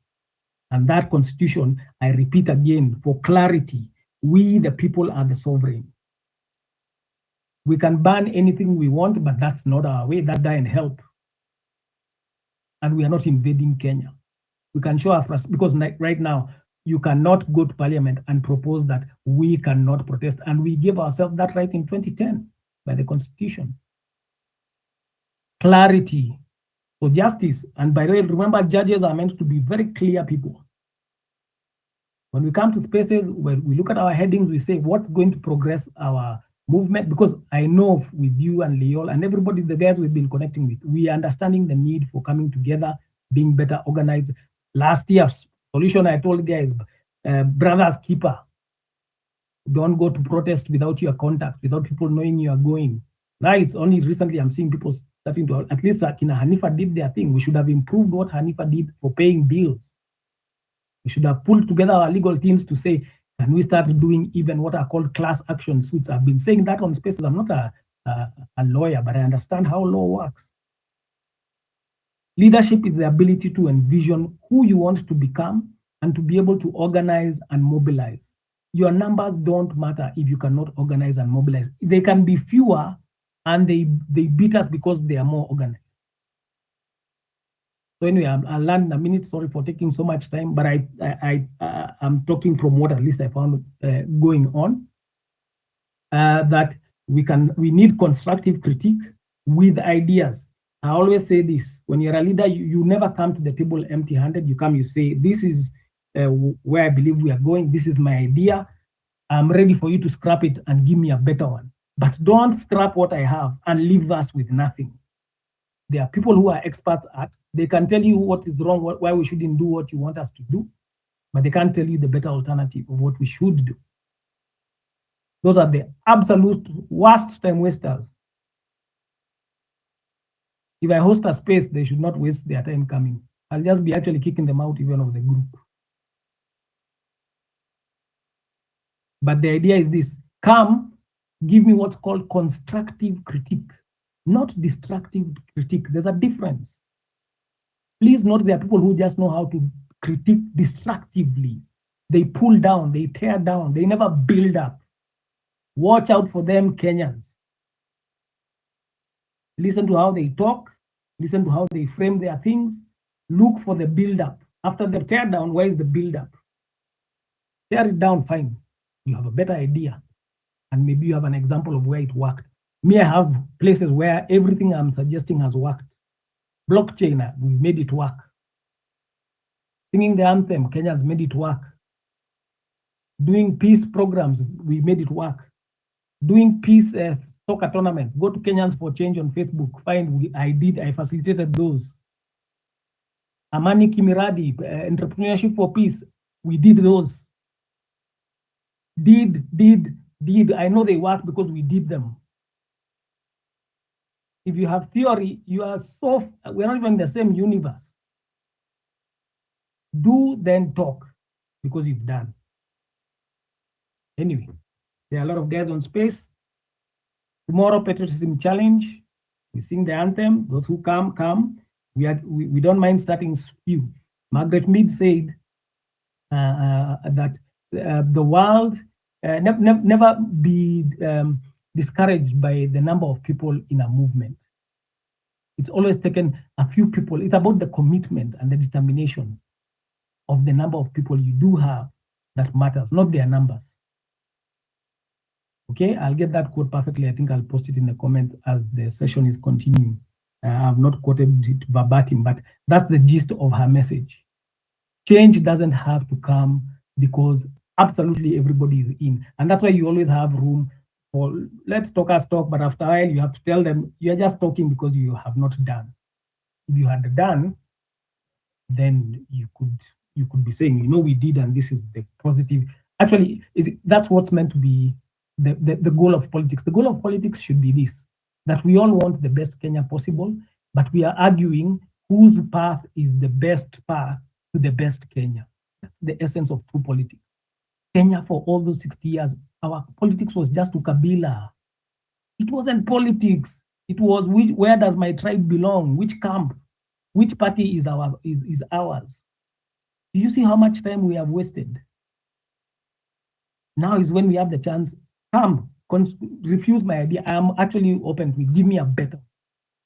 And that constitution, I repeat again, for clarity, we, the people, are the sovereign. We can ban anything we want, but that's not our way. That doesn't help. And we are not invading Kenya. We can show our frustration, because right now, you cannot go to parliament and propose that we cannot protest. And we gave ourselves that right in 2010 by the constitution. Clarity. So justice, and by the way, remember, judges are meant to be very clear people. When we come to spaces where we look at our headings, we say what's going to progress our movement, because I know with you and Leol and everybody, the guys we've been connecting with, we are understanding the need for coming together, being better organized. Last year's solution, I told guys, brothers keeper. Don't go to protest without your contact, without people knowing you are going. Now it's only recently I'm seeing people starting to, at least like Hanifa did their thing. We should have improved what Hanifa did for paying bills. We should have pulled together our legal teams to say, can we start doing even what are called class action suits? I've been saying that on spaces. I'm not a lawyer, but I understand how law works. Leadership is the ability to envision who you want to become and to be able to organize and mobilize. Your numbers don't matter if you cannot organize and mobilize. They can be fewer and they beat us because they are more organized. So anyway, I'll land in a minute. Sorry for taking so much time, but I'm talking from what at least I found going on. That we need constructive critique with ideas. I always say this: when you're a leader, you never come to the table empty-handed. You come, you say, "This is where I believe we are going. This is my idea. I'm ready for you to scrap it and give me a better one." But don't scrap what I have and leave us with nothing. There are people who are experts at, they can tell you what is wrong, why we shouldn't do what you want us to do, but they can't tell you the better alternative of what we should do. Those are the absolute worst time wasters. If I host a space, they should not waste their time coming. I'll just be actually kicking them out even of the group. But the idea is this: come, give me what's called constructive critique, not destructive critique. There's a difference. Please note there are people who just know how to critique destructively. They pull down, they tear down, they never build up. Watch out for them, Kenyans. Listen to how they talk, listen to how they frame their things, look for the build-up. After the tear down, where is the build-up? Tear it down, fine. You have a better idea. And maybe you have an example of where it worked. Me, I have places where everything I'm suggesting has worked. Blockchain, we made it work. Singing the anthem, Kenyans made it work. Doing peace programs, we made it work. Doing peace soccer tournaments, go to Kenyans for Change on Facebook, I facilitated those. Amani Kimiradi, Entrepreneurship for Peace, we did those. Did, I know they work because we did them. If you have theory, we're not even in the same universe. Do, then talk, because you've done. Anyway, there are a lot of guys on space. Tomorrow, patriotism challenge. We sing the anthem. Those who come. We don't mind starting few. Margaret Mead said that the world never be discouraged by the number of people in a movement. It's always taken a few people. It's about the commitment and the determination of the number of people you do have that matters, not their numbers. Okay, I'll get that quote perfectly. I think I'll post it in the comments as the session is continuing. I've not quoted it verbatim, but that's the gist of her message. Change doesn't have to come because absolutely everybody is in. And that's why you always have room for, let's talk as talk, but after a while you have to tell them, you're just talking because you have not done. If you had done, then you could be saying, you know, we did, and this is the positive. Actually, that's what's meant to be the goal of politics. The goal of politics should be this, that we all want the best Kenya possible, but we are arguing whose path is the best path to the best Kenya. That's the essence of true politics. Kenya, for all those 60 years, our politics was just to Kabila. It wasn't politics. It was where does my tribe belong? Which camp? Which party is ours? Do you see how much time we have wasted? Now is when we have the chance. Come, refuse my idea. I am actually open to it. Give me a better.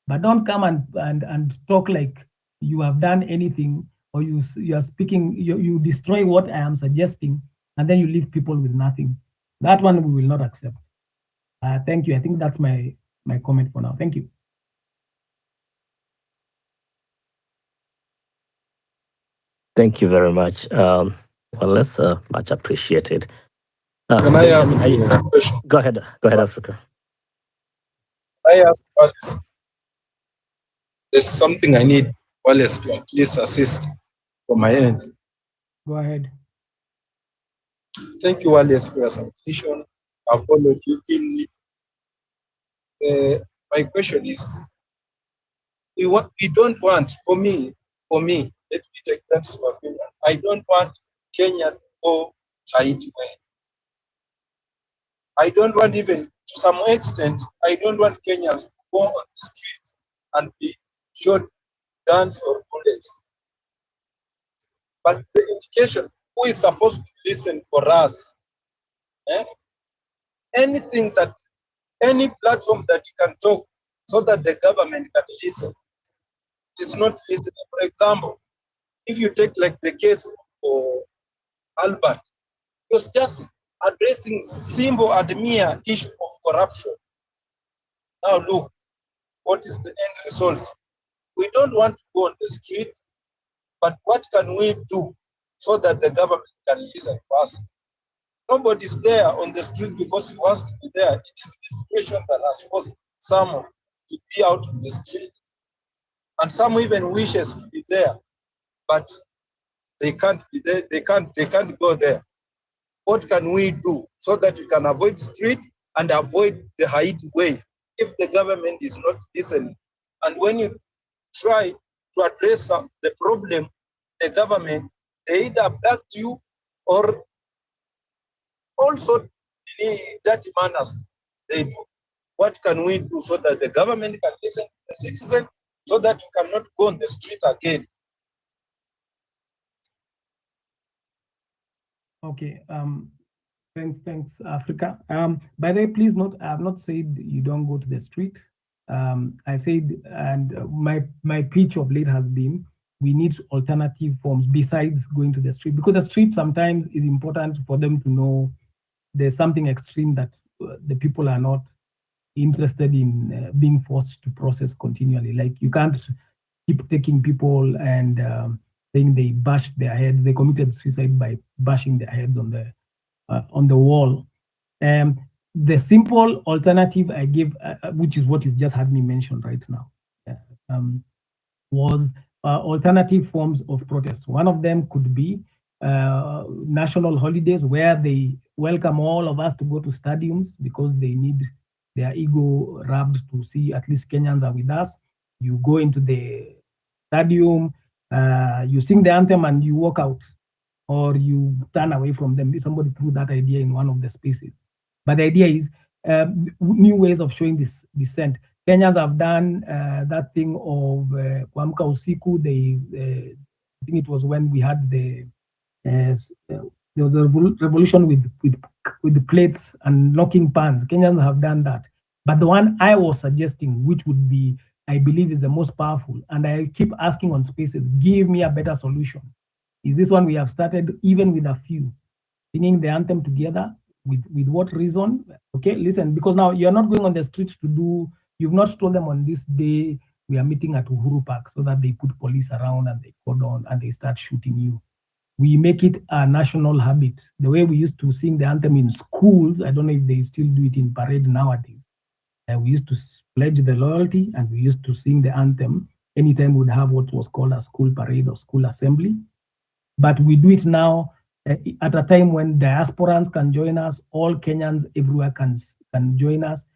But don't come and talk like you have done anything, or you are speaking, you destroy what I am suggesting, and then you leave people with nothing. That one we will not accept. Thank you. I think that's my comment for now. Thank you. Thank you very much. Well, that's much appreciated. Can I ask a question? Go ahead, Africa. I ask Wallace. There's something I need Wallace to at least assist from my end. Go ahead. Thank you, Wallace, for your submission. I followed you keenly. My question is, we don't want, for me, let me take that to opinion. I don't want Kenya to go Haiti way. I don't want, even to some extent, I don't want Kenyans to go on the streets and be shot guns or bullets. But the indication, who is supposed to listen for us? Anything that, any platform that you can talk so that the government can listen, it is not listening. For example, if you take like the case of Albert, he was just addressing simple and mere issue of corruption. Now look, what is the end result? We don't want to go on the street, but what can we do so that the government can listen to us? Nobody's there on the street because he wants to be there. It is the situation that has forced someone to be out on the street. And some even wishes to be there, but they can't be there, they can't go there. What can we do so that we can avoid street and avoid the Haiti way if the government is not listening? And when you try to address the problem, the government, they either back to you or also dirty manners they do. What can we do so that the government can listen to the citizen so that we cannot go on the street again? Okay. Thanks, Africa. By the way, please note, I have not said you don't go to the street. I said, and my pitch of late has been, we need alternative forms besides going to the street, because the street sometimes is important for them to know there's something extreme that the people are not interested in being forced to process continually. Like, you can't keep taking people and saying they bashed their heads. They committed suicide by bashing their heads on the wall. The simple alternative I gave, which is what you've just had me mention right now, was alternative forms of protest. One of them could be national holidays, where they welcome all of us to go to stadiums because they need their ego rubbed to see at least Kenyans are with us. You go into the stadium, you sing the anthem and you walk out, or you turn away from them. Somebody threw that idea in one of the spaces. But the idea is new ways of showing this dissent. Kenyans have done that thing of Kuamka Usiku. I think it was when we had there was a revolution with the plates and knocking pans. Kenyans have done that. But the one I was suggesting, which would be, I believe, is the most powerful, and I keep asking on spaces, give me a better solution, is this one we have started, even with a few, singing the anthem together. With what reason? Okay, listen, because now you're not going on the streets to do, you've not told them on this day we are meeting at Uhuru Park so that they put police around and they cordon and they start shooting you. We make it a national habit. The way we used to sing the anthem in schools, I don't know if they still do it in parade nowadays. We used to pledge the loyalty and we used to sing the anthem anytime we'd have what was called a school parade or school assembly. But we do it now at a time when diasporans can join us, all Kenyans everywhere can join us.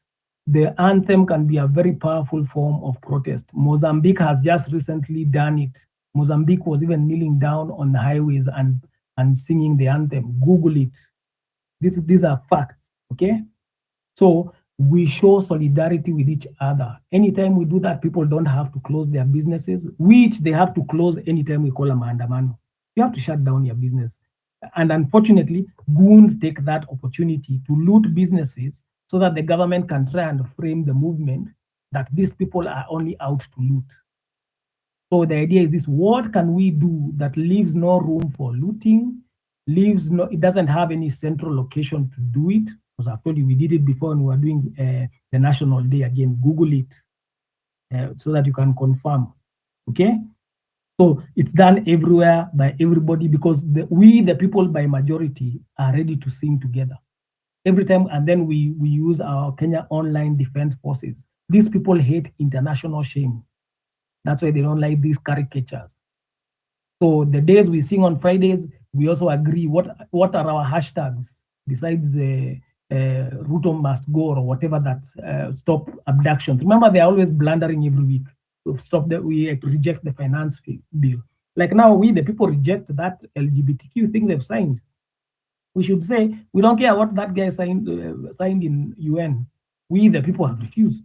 The anthem can be a very powerful form of protest. Mozambique has just recently done it. Mozambique was even kneeling down on the highways and singing the anthem. Google it. These are facts, okay? So we show solidarity with each other. Anytime we do that, people don't have to close their businesses, which they have to close anytime we call a maandamano. You have to shut down your business. And unfortunately, goons take that opportunity to loot businesses so that the government can try and frame the movement that these people are only out to loot. So the idea is this: what can we do that leaves no room for looting, it doesn't have any central location to do it? Because I've told you, we did it before and we're doing the National Day again. Google it so that you can confirm, okay? So it's done everywhere by everybody, because we, the people by majority, are ready to sing together every time. And then we use our Kenya Online Defense Forces. These people hate international shame. That's why they don't like these caricatures. So the days we sing on Fridays, we also agree what are our hashtags besides Ruto must go or whatever, that stop abductions. Remember, they're always blundering every week. Stop that, we reject the finance bill. Like now, we the people reject that LGBTQ thing they've signed. We should say, we don't care what that guy signed in UN. We the people have refused.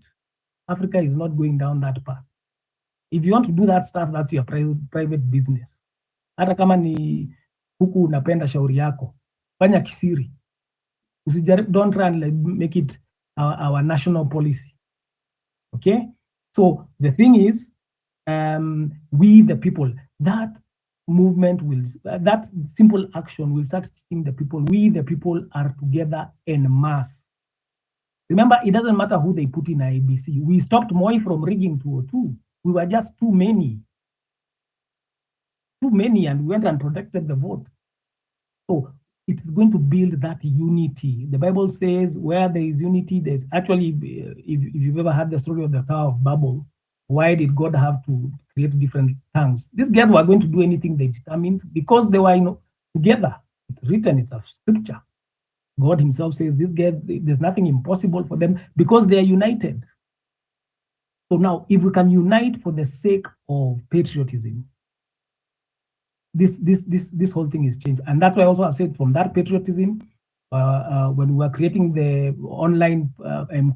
Africa is not going down that path. If you want to do that stuff, that's your private business. Hata kama ni huku unapenda shauri yako, fanya kisiri. Don't try and make it our national policy. Okay? So the thing is, we the people, that movement will, that simple action will start teaching the people, we the people are together en masse. Remember, it doesn't matter who they put in IEBC. We stopped Moi from rigging 202. We were just too many, and we went and protected the vote. So it's going to build that unity. The Bible says where there is unity, there's actually, if you've ever heard the story of the Tower of Babel, why did God have to create different tongues? These guys were going to do anything they determined because they were, together. It's written, it's a scripture. God himself says these guys, there's nothing impossible for them because they are united. So now, if we can unite for the sake of patriotism, this whole thing is changed. And that's why I also have said from that patriotism, when we were creating the online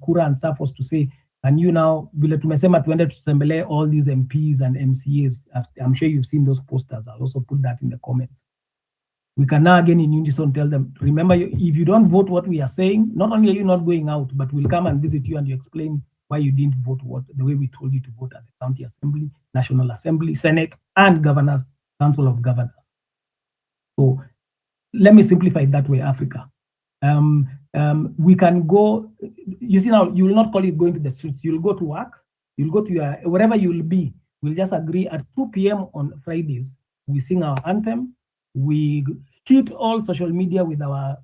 Kura and stuff, was to say, and you now, vile tumesema tuende tusembele all these MPs and MCAs. I'm sure you've seen those posters. I'll also put that in the comments. We can now again in unison tell them, remember, if you don't vote what we are saying, not only are you not going out, but we'll come and visit you and you explain why you didn't vote the way we told you to vote at the County Assembly, National Assembly, Senate, and Governors, Council of Governors. So let me simplify it that way, Africa. We can go, you see now, you will not call it going to the streets. You'll go to work, you'll go to your, wherever you'll be. We'll just agree at 2 p.m. on Fridays, we sing our anthem. We hit all social media with our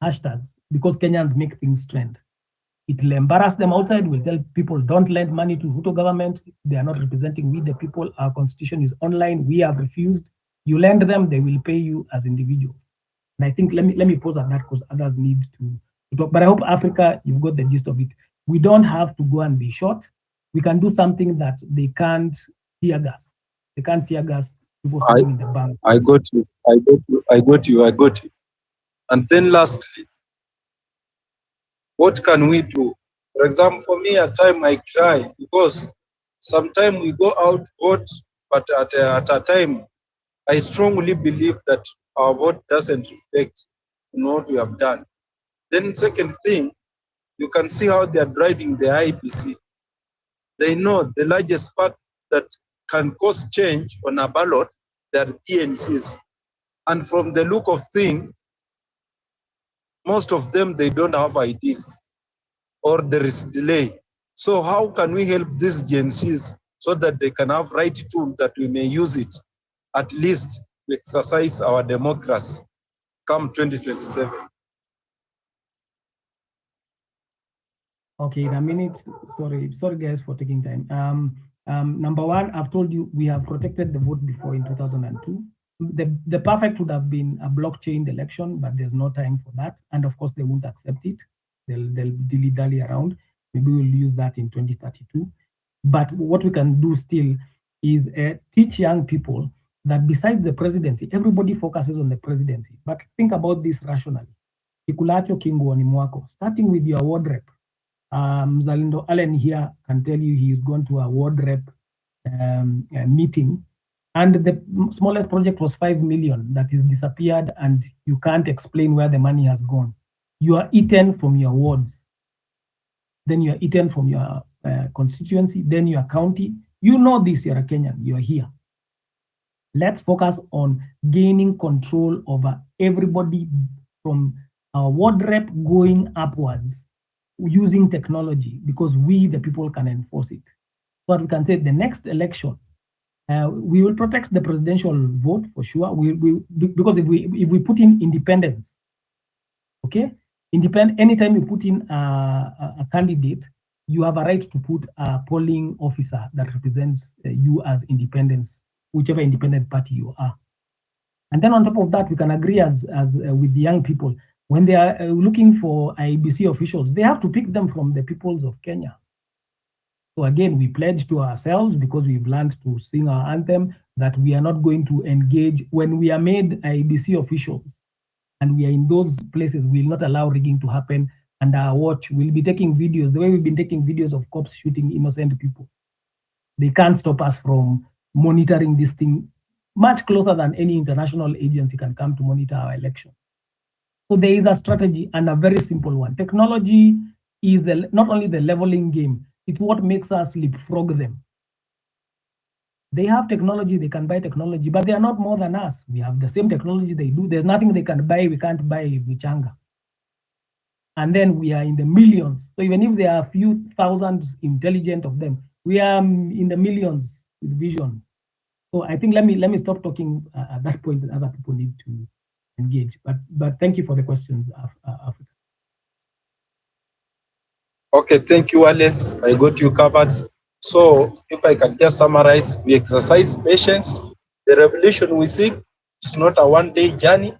hashtags because Kenyans make things trend. It will embarrass them outside. We'll tell people don't lend money to Ruto government. They are not representing we the people. Our constitution is online. We have refused. You lend them, they will pay you as individuals. And I think let me pause on that because others need to talk. But I hope Africa, you've got the gist of it. We don't have to go and be shot. We can do something that they can't tear gas. They can't tear gas people sitting in the bank. I got you. And then lastly, what can we do? For example, for me, at time I cry because sometimes we go out vote, but at a time, I strongly believe that our vote doesn't reflect what we have done. Then second thing, you can see how they are driving the IEBC. They know the largest part that can cause change on a ballot, they are DNCs. And from the look of things, most of them, they don't have IDs or there is delay. So how can we help these DNCs so that they can have right tool that we may use it, at least to exercise our democracy come 2027? Okay, in a minute. Sorry guys for taking time. Number one, I've told you we have protected the vote before in 2002. The perfect would have been a blockchain election, but there's no time for that. And of course, they won't accept it. They'll dilly-dally around. Maybe we'll use that in 2032. But what we can do still is teach young people that besides the presidency, everybody focuses on the presidency. But think about this rationally. Kikulacho kinguoni mwako, starting with your ward rep. Mzalindo Allen here can tell you he's gone to a ward rep meeting, and the smallest project was 5 million that is disappeared, and you can't explain where the money has gone. You are eaten from your wards, then you are eaten from your constituency, then your county. You know this, you're a Kenyan, you're here. Let's focus on gaining control over everybody from our ward rep going upwards, using technology, because we the people can enforce it. So we can say the next election, we will protect the presidential vote for sure. Because if we put in independence, okay, anytime you put in a candidate, you have a right to put a polling officer that represents you as independents, whichever independent party you are. And then on top of that, we can agree as with the young people, when they are looking for IEBC officials, they have to pick them from the peoples of Kenya. So again, we pledge to ourselves, because we've learned to sing our anthem, that we are not going to engage when we are made IEBC officials and we are in those places. We will not allow rigging to happen and our watch. We'll be taking videos, the way we've been taking videos of cops shooting innocent people. They can't stop us from monitoring this thing much closer than any international agency can come to monitor our election. So there is a strategy, and a very simple one. Technology is not only the leveling game, it's what makes us leapfrog them. They have technology, they can buy technology, but they are not more than us. We have the same technology they do. There's nothing they can buy, we can't buy Vichanga. And then we are in the millions. So even if there are a few thousands intelligent of them, we are in the millions with vision. So I think let me stop talking at that point, and other people need to engage. But thank you for the questions, Africa. Okay, thank you, Alice. I got you covered. So if I can just summarize, we exercise patience. The revolution we seek is not a one-day journey.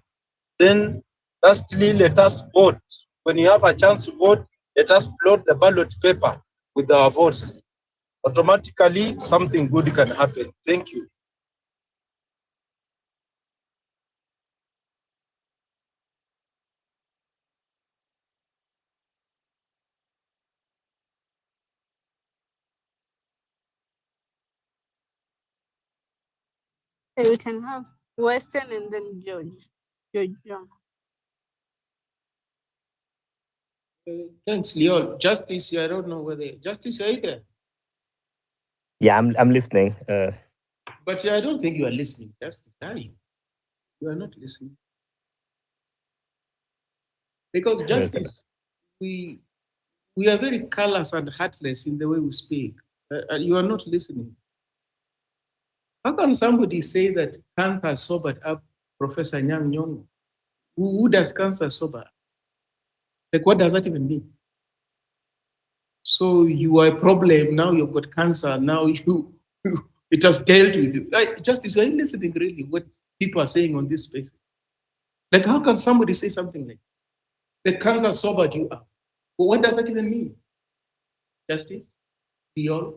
Then lastly, let us vote. When you have a chance to vote, let us load the ballot paper with our votes. Automatically, something good can happen. Thank you. Okay, we can have Western and then George. John. Thanks, Leon. Justice, I don't know whether Justice, are you there? Yeah, I'm listening. But I don't think you are listening, Justice, are you? You are not listening. Because Justice, we are very callous and heartless in the way we speak. You are not listening. How can somebody say that cancer sobered up Professor Nyang' Nyong'o? Who does cancer sober? Like, what does that even mean? So you are a problem, now you've got cancer, now it has dealt with you. Justice, are you listening really what people are saying on this space? Like, how can somebody say something like that? The cancer sobered you up? Well, what does that even mean? Justice? Beyond?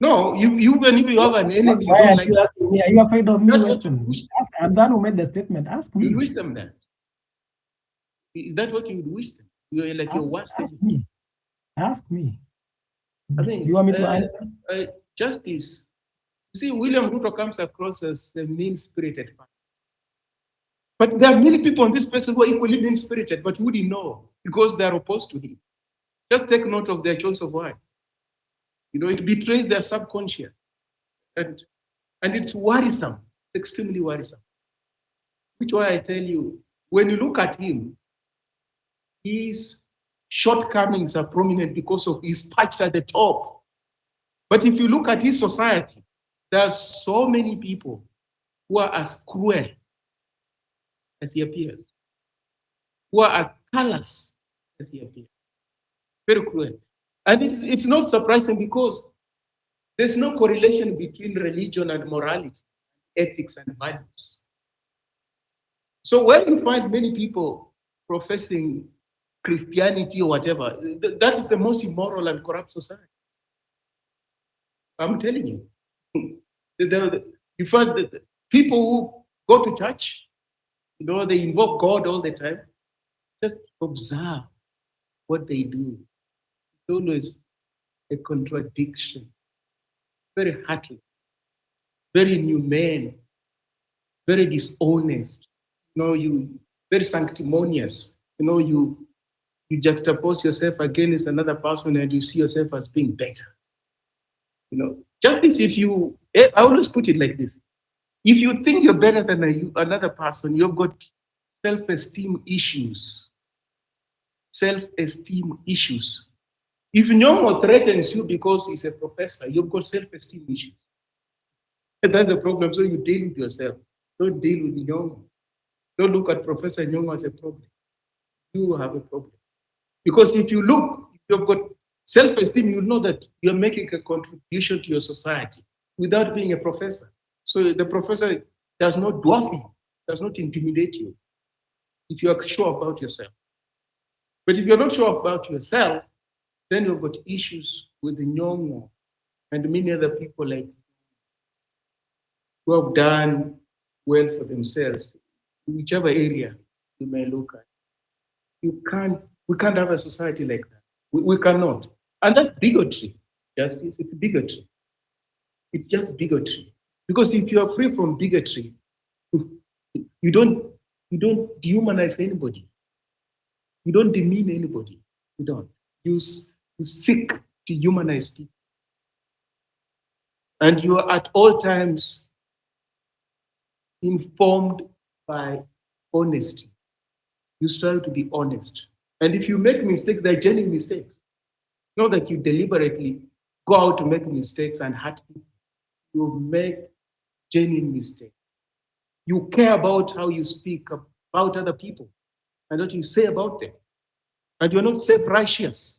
No, even if you have an enemy, Why are you asking me? Are you afraid of me, Western? Ask, I'm the one who made the statement. Ask me. You wish them that. Is that what you would wish them? You're like your worst enemy. Ask me. Ask me. I think, you want me to answer? Justice. See, William Ruto comes across as a mean-spirited person. But there are many people in this place who are equally mean-spirited, but wouldn't know because they are opposed to him. Just take note of their choice of word. You know, it betrays their subconscious. And it's worrisome, extremely worrisome. Which is why I tell you, when you look at him, his shortcomings are prominent because of his perched at the top. But if you look at his society, there are so many people who are as cruel as he appears, who are as callous as he appears. Very cruel. And it's not surprising because there's no correlation between religion and morality, ethics and values. So when you find many people professing Christianity or whatever, that is the most immoral and corrupt society. I'm telling you. You find that people who go to church, you know, they invoke God all the time. Just observe what they do. It's always a contradiction. Very heartless, very inhumane, very dishonest. You know, you very sanctimonious. You know, you juxtapose yourself against another person and you see yourself as being better. You know, just as if you, I always put it like this. If you think you're better than another person, you've got self-esteem issues. Self-esteem issues. If Nyong'o threatens you because he's a professor, you've got self-esteem issues. And that's the problem. So you deal with yourself. Don't deal with Nyong'o. Don't look at Professor Nyong'o as a problem. You have a problem. Because if you look, if you've got self-esteem, you know that you're making a contribution to your society without being a professor. So the professor does not dwarf you, does not intimidate you, if you are sure about yourself. But if you're not sure about yourself, then you've got issues with the Nyong'o and many other people like who have done well for themselves, in whichever area you may look at. we can't have a society like that. We cannot. And that's bigotry. Justice, it's bigotry. It's just bigotry. Because if you are free from bigotry, you don't dehumanize anybody. You don't demean anybody. You don't. You seek to humanize people. And you are at all times informed by honesty. You strive to be honest. And if you make mistakes, they're genuine mistakes. Not that you deliberately go out to make mistakes and hurt people. You make genuine mistakes. You care about how you speak about other people and what you say about them. And you're not self-righteous.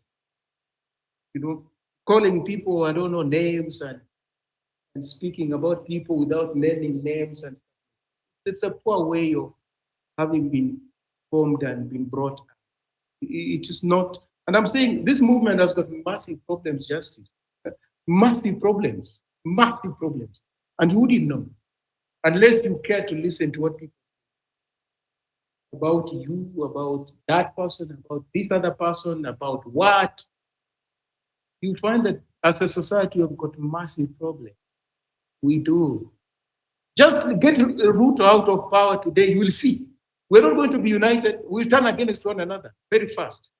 Calling people, I don't know, names and speaking about people without naming names. And it's a poor way of having been formed and been brought up. It is not, and I'm saying this movement has got massive problems, Justice. Massive problems. And you wouldn't know unless you care to listen to what people say about you, about that person, about this other person, about what. You find that as a society, we've got massive problems. We do. Just get Ruto out of power today, you will see. We're not going to be united. We'll turn against one another very fast.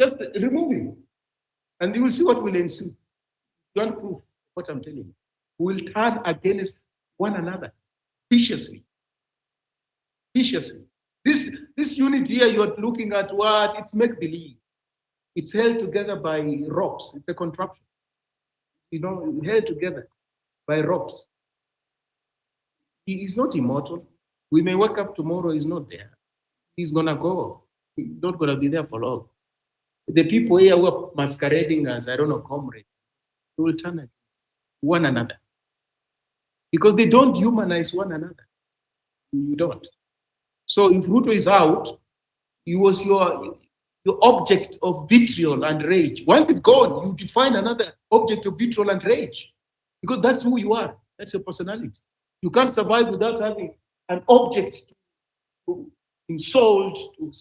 Just remove him. And you will see what will ensue. Don't prove what I'm telling you. We'll turn against one another viciously. This unit here you're looking at, what? It's make-believe. It's held together by ropes. It's a contraption. Held together by ropes. He is not immortal. We may wake up tomorrow, he's not there. He's gonna go. He's not gonna be there for long. The people here who are masquerading as, I don't know, comrades, they will turn against one another. Because they don't humanize one another. You don't. So if Ruto is out, he was your object of vitriol and rage. Once it's gone, you define another object of vitriol and rage. Because that's who you are. That's your personality. You can't survive without having an object to insult, to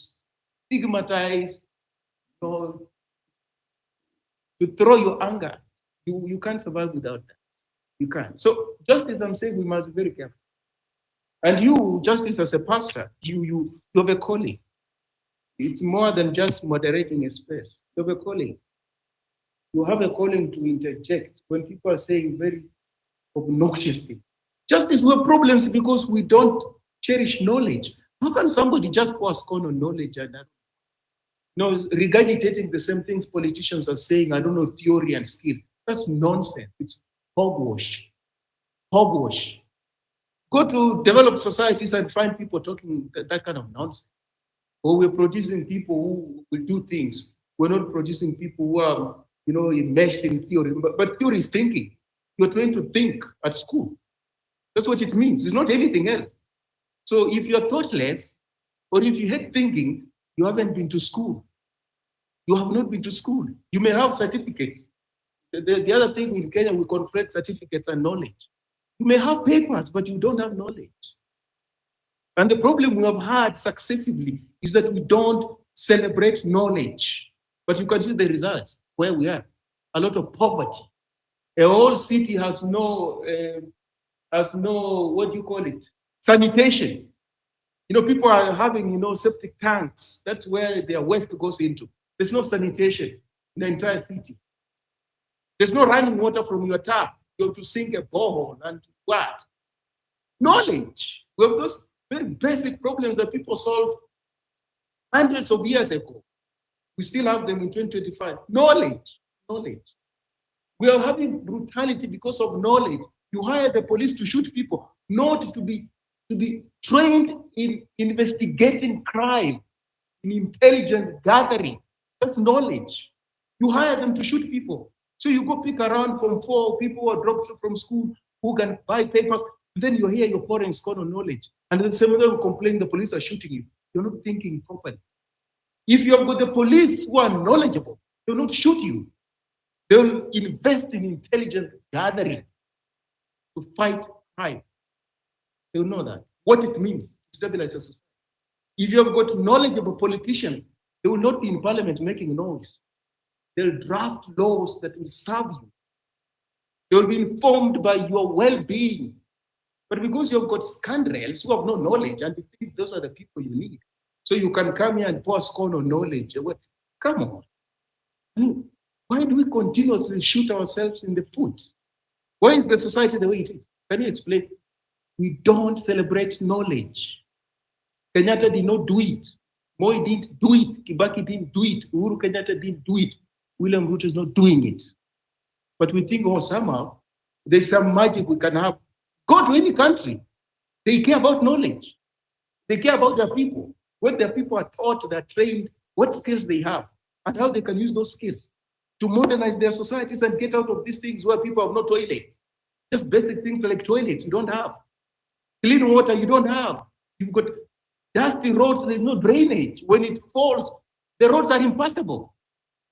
stigmatize, to throw your anger. You can't survive without that. You can't. So justice, I'm saying we must be very careful. And you, justice, as a pastor, you have a calling. It's more than just moderating a space. You have a calling. You have a calling to interject when people are saying very obnoxious things. Justice, we have problems because we don't cherish knowledge. How can somebody just pour scorn on knowledge and regurgitating the same things politicians are saying, I don't know, theory and skill? That's nonsense. It's hogwash. Hogwash. Go to developed societies and find people talking that kind of nonsense. Or we're producing people who will do things. We're not producing people who are, enmeshed in theory. But theory is thinking. You're trained to think at school. That's what it means. It's not anything else. So if you're thoughtless, or if you hate thinking, you haven't been to school. You have not been to school. You may have certificates. The other thing in Kenya, we conflate certificates and knowledge. You may have papers, but you don't have knowledge. And the problem we have had successively is that we don't celebrate knowledge. But you can see the results where we are. A lot of poverty. A whole city has no, what do you call it? Sanitation. People are having, septic tanks. That's where their waste goes into. There's no sanitation in the entire city. There's no running water from your tap. You have to sink a borehole and what? Knowledge. We have those very basic problems that people solved hundreds of years ago. We still have them in 2025. Knowledge. We are having brutality because of knowledge. You hire the police to shoot people, not to be trained in investigating crime, in intelligence gathering. That's knowledge. You hire them to shoot people. So you go pick around from 4 people who are dropped from school who can buy papers. Then you're here, you're pouring scorn on knowledge. And then some of them complain the police are shooting you. You're not thinking properly. If you have got the police who are knowledgeable, they'll not shoot you. They'll invest in intelligence gathering to fight crime. They'll know that. What it means to stabilize a society. If you have got knowledgeable politicians, they will not be in parliament making noise. They'll draft laws that will serve you. They will be informed by your well-being. But because you've got scoundrels who have no knowledge, and you think those are the people you need, so you can come here and pour scorn on knowledge. Well, come on. I mean, why do we continuously shoot ourselves in the foot? Why is the society the way it is? Can you explain? We don't celebrate knowledge. Kenyatta did not do it. Moi didn't do it. Kibaki didn't do it. Uhuru Kenyatta didn't do it. William Ruto is not doing it. But we think, oh, somehow there's some magic we can have. Go to any country. They care about knowledge. They care about their people. When their people are taught, they're trained, what skills they have, and how they can use those skills to modernize their societies and get out of these things where people have no toilets. Just basic things like toilets, you don't have. Clean water, you don't have. You've got dusty roads, there's no drainage. When it falls, the roads are impassable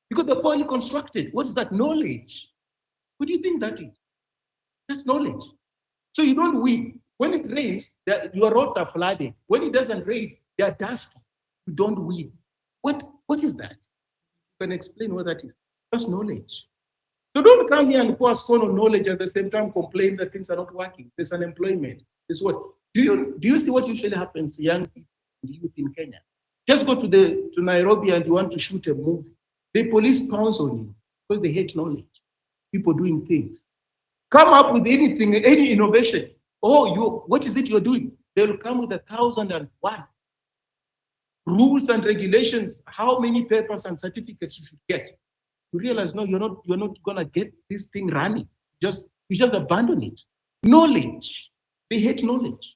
because they're poorly constructed. What is that? Knowledge. What do you think that is? That's knowledge. So you don't win. When it rains, your roads are flooded. When it doesn't rain, they are dusty. You don't win. What is that? You can explain what that is. That's knowledge. So don't come here and pour scorn on knowledge at the same time complain that things are not working. There's unemployment. There's what? Do you see what usually happens to young people and youth in Kenya? Just go to Nairobi and you want to shoot a movie. The police pounce on you because they hate knowledge. People doing things. Come up with anything, any innovation. Oh, what is it you're doing? They will come with 1,001 rules and regulations, how many papers and certificates you should get. You realize, no, you're not gonna get this thing running. You just abandon it. Knowledge. They hate knowledge.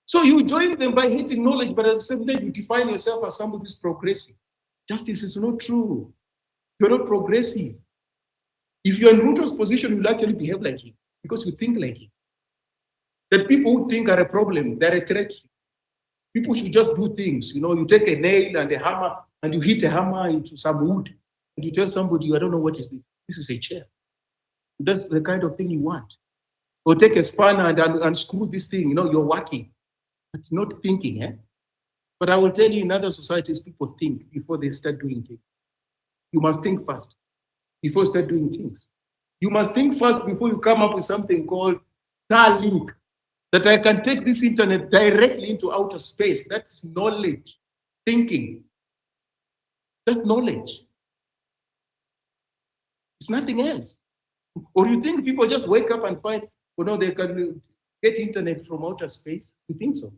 So you join them by hating knowledge, but at the same time, you define yourself as somebody who's progressive. Justice is not true. You're not progressive. If you're in Ruto's position, you'll actually behave like him because you think like him. That people who think are a problem, they're a threat. People should just do things. You take a nail and a hammer and you hit a hammer into some wood and you tell somebody, I don't know what is this. This is a chair. That's the kind of thing you want. Or take a spanner and screw this thing. You're working, but not thinking. But I will tell you, in other societies, people think before they start doing things. You must think first before you start doing things. You must think first before you come up with something called Starlink, that I can take this internet directly into outer space. That's knowledge, thinking. That's knowledge. It's nothing else. Or you think people just wake up and find, they can get internet from outer space? You think so?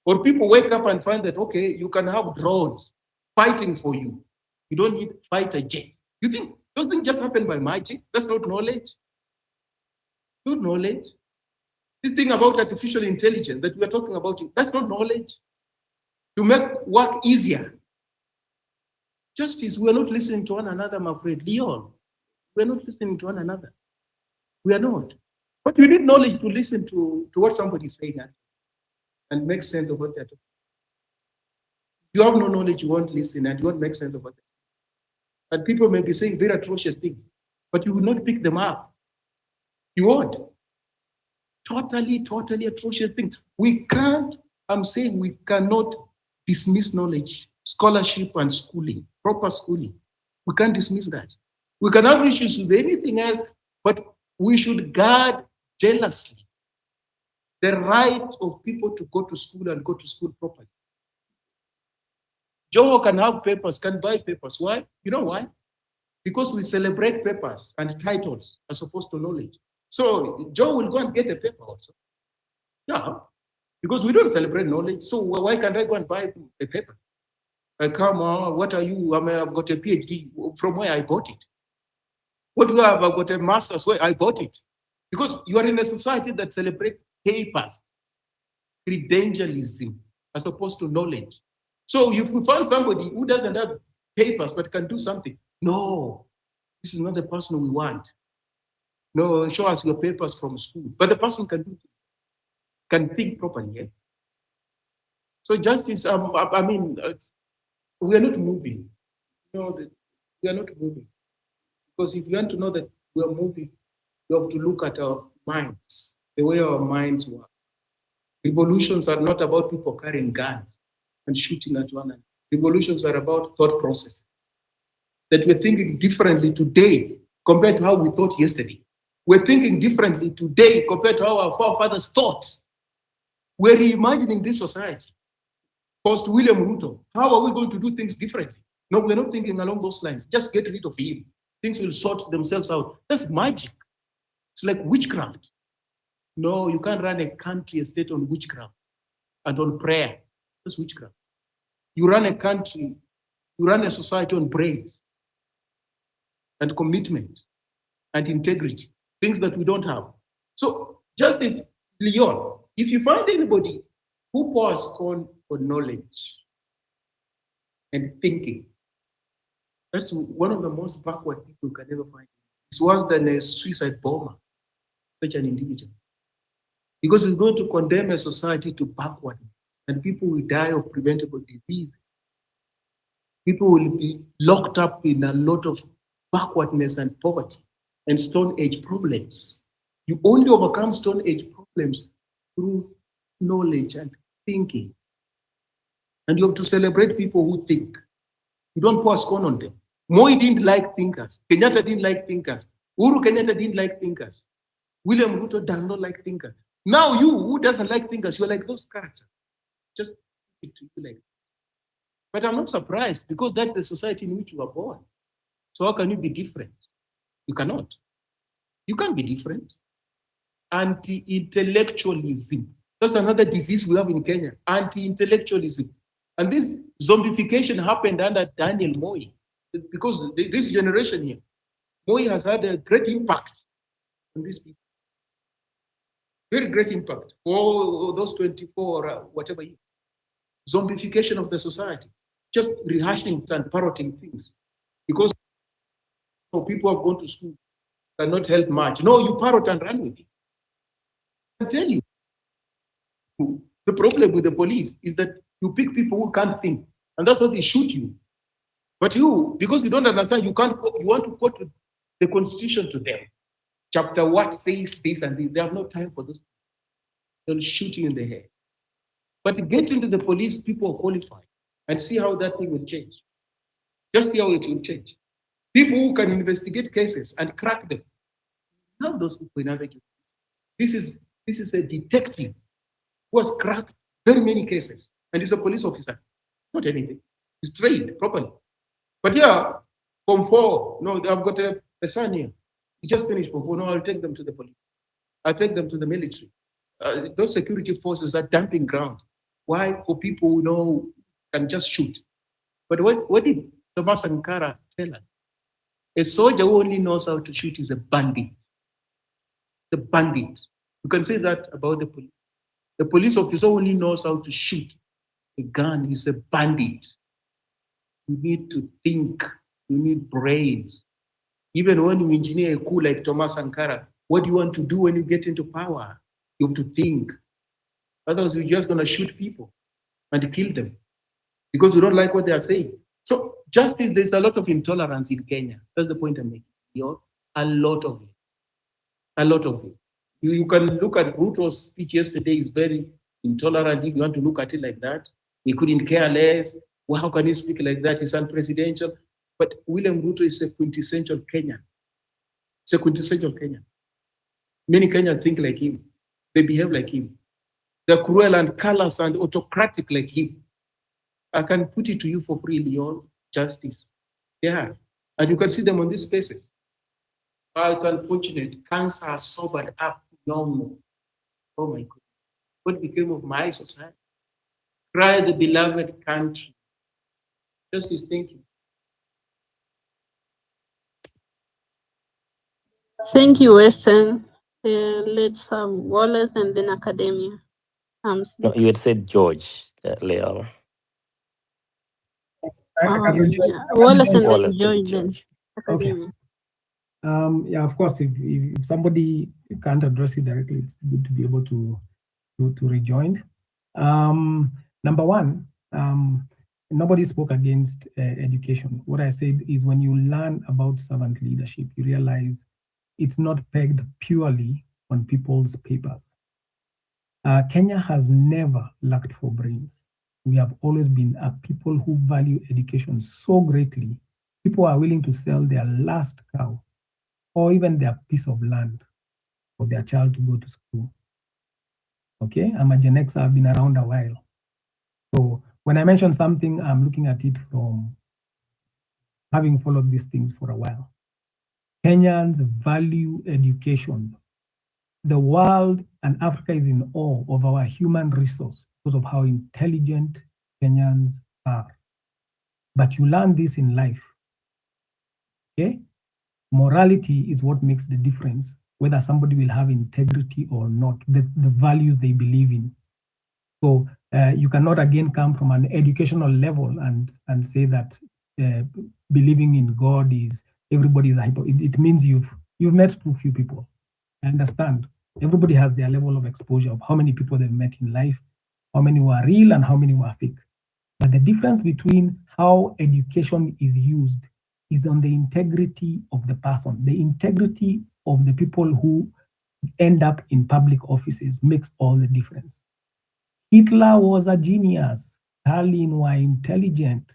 Or people wake up and find that, okay, you can have drones fighting for you. You don't need fighter jets. You think those things just happen by magic? That's not knowledge. Not knowledge. This thing about artificial intelligence that we are talking about, that's not knowledge. To make work easier. Justice, we are not listening to one another, I'm afraid. Leon, we are not listening to one another. We are not. But you need knowledge to listen to what somebody is saying and make sense of what they're talking about. If you have no knowledge, you won't listen and you won't make sense of what they're saying. And people may be saying very atrocious things, but you will not pick them up. You won't. Totally atrocious things. I'm saying we cannot dismiss knowledge, scholarship and schooling, proper schooling. We can't dismiss that. We can have issues with anything else, but we should guard jealously the right of people to go to school and go to school properly. Joe can have papers, can buy papers. Why? You know why? Because we celebrate papers and titles as opposed to knowledge. So Joe will go and get a paper also. Yeah, because we don't celebrate knowledge. So why can't I go and buy a paper? Come on, what are you? I've got a PhD. From where I got it? What do you have? I've got a master's. Where I got it? Because you are in a society that celebrates papers, credentialism, as opposed to knowledge. So if we find somebody who doesn't have papers but can do something, no, this is not the person we want. No, show us your papers from school. But the person can do it, can think properly. Yeah? So justice, we are not moving. We are not moving. Because if you want to know that we are moving, you have to look at our minds, the way our minds work. Revolutions are not about people carrying guns. and shooting at one another. Revolutions are about thought process. That we're thinking differently today compared to how we thought yesterday. We're thinking differently today compared to how our forefathers thought. We're reimagining this society. Post William Ruto, how are we going to do things differently? No, we're not thinking along those lines. Just get rid of him. Things will sort themselves out. That's magic. It's like witchcraft. No, you can't run a country, a state on witchcraft and on prayer. That's witchcraft. You run a country, you run a society on brains and commitment and integrity, things that we don't have. So, Justice Leon, if you find anybody who pours on knowledge and thinking, that's one of the most backward people you can ever find. It's worse than a suicide bomber, such an individual. Because it's going to condemn a society to backwardness, and people will die of preventable disease. People will be locked up in a lot of backwardness and poverty and Stone Age problems. You only overcome Stone Age problems through knowledge and thinking. And you have to celebrate people who think. You don't pour scorn on them. Moi didn't like thinkers. Kenyatta didn't like thinkers. Uhuru Kenyatta didn't like thinkers. William Ruto does not like thinkers. Now you, who doesn't like thinkers, you're like those characters. Just treat you like that. But I'm not surprised because that's the society in which you are born. So how can you be different? You cannot. You can't be different. Anti-intellectualism. That's another disease we have in Kenya. Anti-intellectualism. And this zombification happened under Daniel Moi. Because this generation here, Moi has had a great impact on these people. Very great impact for those 24 or whatever years. Zombification of the society. Just rehashing and parroting things. Because people have gone to school, cannot help much. No, you parrot and run with it. I tell you, the problem with the police is that you pick people who can't think, and that's why they shoot you. But you, because you don't understand, you want to quote the Constitution to them. Chapter what says this and this. They have no time for this. They'll shoot you in the head. But get into the police, people are qualified, and see how that thing will change. Just see how it will change. People who can investigate cases and crack them. Not those people in other cases. This is a detective who has cracked very many cases, and he's a police officer. Not anything. He's trained properly. But yeah, Form 4, no, I've got a son here. He just finished Form 4. No, I'll take them to the police. I'll take them to the military. Those security forces are dumping ground. Why? For people who know can just shoot. But what did Thomas Sankara tell us? A soldier who only knows how to shoot is a bandit. The bandit. You can say that about the police. The police officer only knows how to shoot a gun is a bandit. You need to think. You need brains. Even when you engineer a coup like Thomas Sankara, what do you want to do when you get into power? You have to think. Otherwise, you're just going to shoot people and kill them because you don't like what they are saying. So justice, there's a lot of intolerance in Kenya. That's the point I'm making. A lot of it. A lot of it. You can look at Ruto's speech yesterday, is very intolerant if you want to look at it like that. He couldn't care less. Well, how can he speak like that? He's unpresidential. But William Ruto is a quintessential Kenyan. It's a quintessential Kenyan. Many Kenyans think like him. They behave like him. They're cruel and callous and autocratic like him. I can put it to you for free, Leon, justice. Yeah. And you can see them on these spaces. It's unfortunate. Cancer has sobered up young. Oh my God. What became of my society? Cry the beloved country. Justice, thank you. Thank you, Weston. Let's have Wallace and then Academia. No, you had said George, Leo. Wallace and Wallace, then George. George. Okay. Yeah, of course, if somebody can't address it directly, it's good to be able to rejoin. Number one, nobody spoke against education. What I said is when you learn about servant leadership, you realize it's not pegged purely on people's papers. Kenya has never lacked for brains. we have always been a people who value education so greatly. People are willing to sell their last cow or even their piece of land for their child to go to school. Okay, I'm a Gen Xer, I've been around a while. So when I mention something, I'm looking at it from having followed these things for a while. Kenyans value education. The world and Africa is in awe of our human resource because of how intelligent Kenyans are. But you learn this in life. Okay? Morality is what makes the difference, whether somebody will have integrity or not, the values they believe in. So you cannot again come from an educational level and say that believing in God is everybody is hyper. It means you've met too few people. I understand. Everybody has their level of exposure of how many people they've met in life, how many were real and how many were fake. But the difference between how education is used is on the integrity of the person. The integrity of the people who end up in public offices makes all the difference. Hitler was a genius. Stalin were intelligent.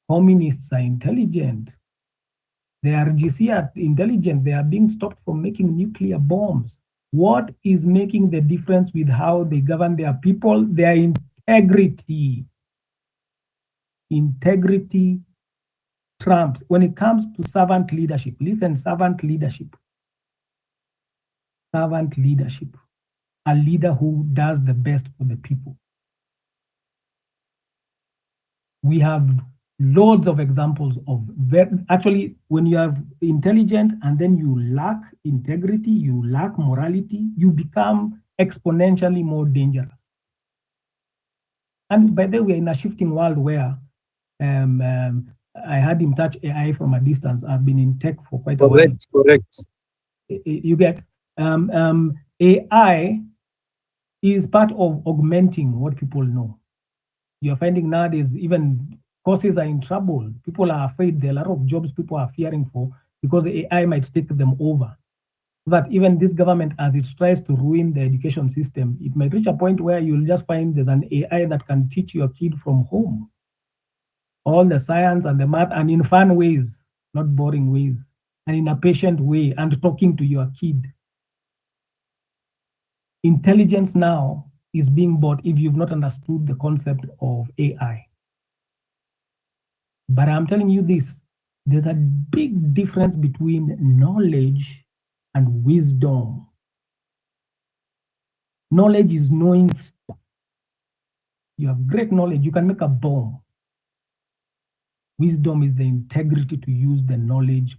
Communists are intelligent. The RGC are intelligent. They are being stopped from making nuclear bombs. What is making the difference with how they govern their people? Their integrity. Integrity trumps. When it comes to servant leadership, listen, servant leadership. Servant leadership. A leader who does the best for the people. We have loads of examples of actually, when you are intelligent and then you lack integrity, you lack morality, you become exponentially more dangerous. And by the way, we're in a shifting world where I had him touch AI from a distance. I've been in tech for quite a while. Correct. You get AI is part of augmenting what people know. You're finding nowadays even courses are in trouble. People are afraid. There are a lot of jobs people are fearing for because the AI might take them over. So that even this government, as it tries to ruin the education system, it might reach a point where you'll just find there's an AI that can teach your kid from home. All the science and the math, and in fun ways, not boring ways, and in a patient way, and talking to your kid. Intelligence now is being bought if you've not understood the concept of AI. But I'm telling you this, there's a big difference between knowledge and wisdom. Knowledge is knowing stuff. You have great knowledge, you can make a bomb. Wisdom is the integrity to use the knowledge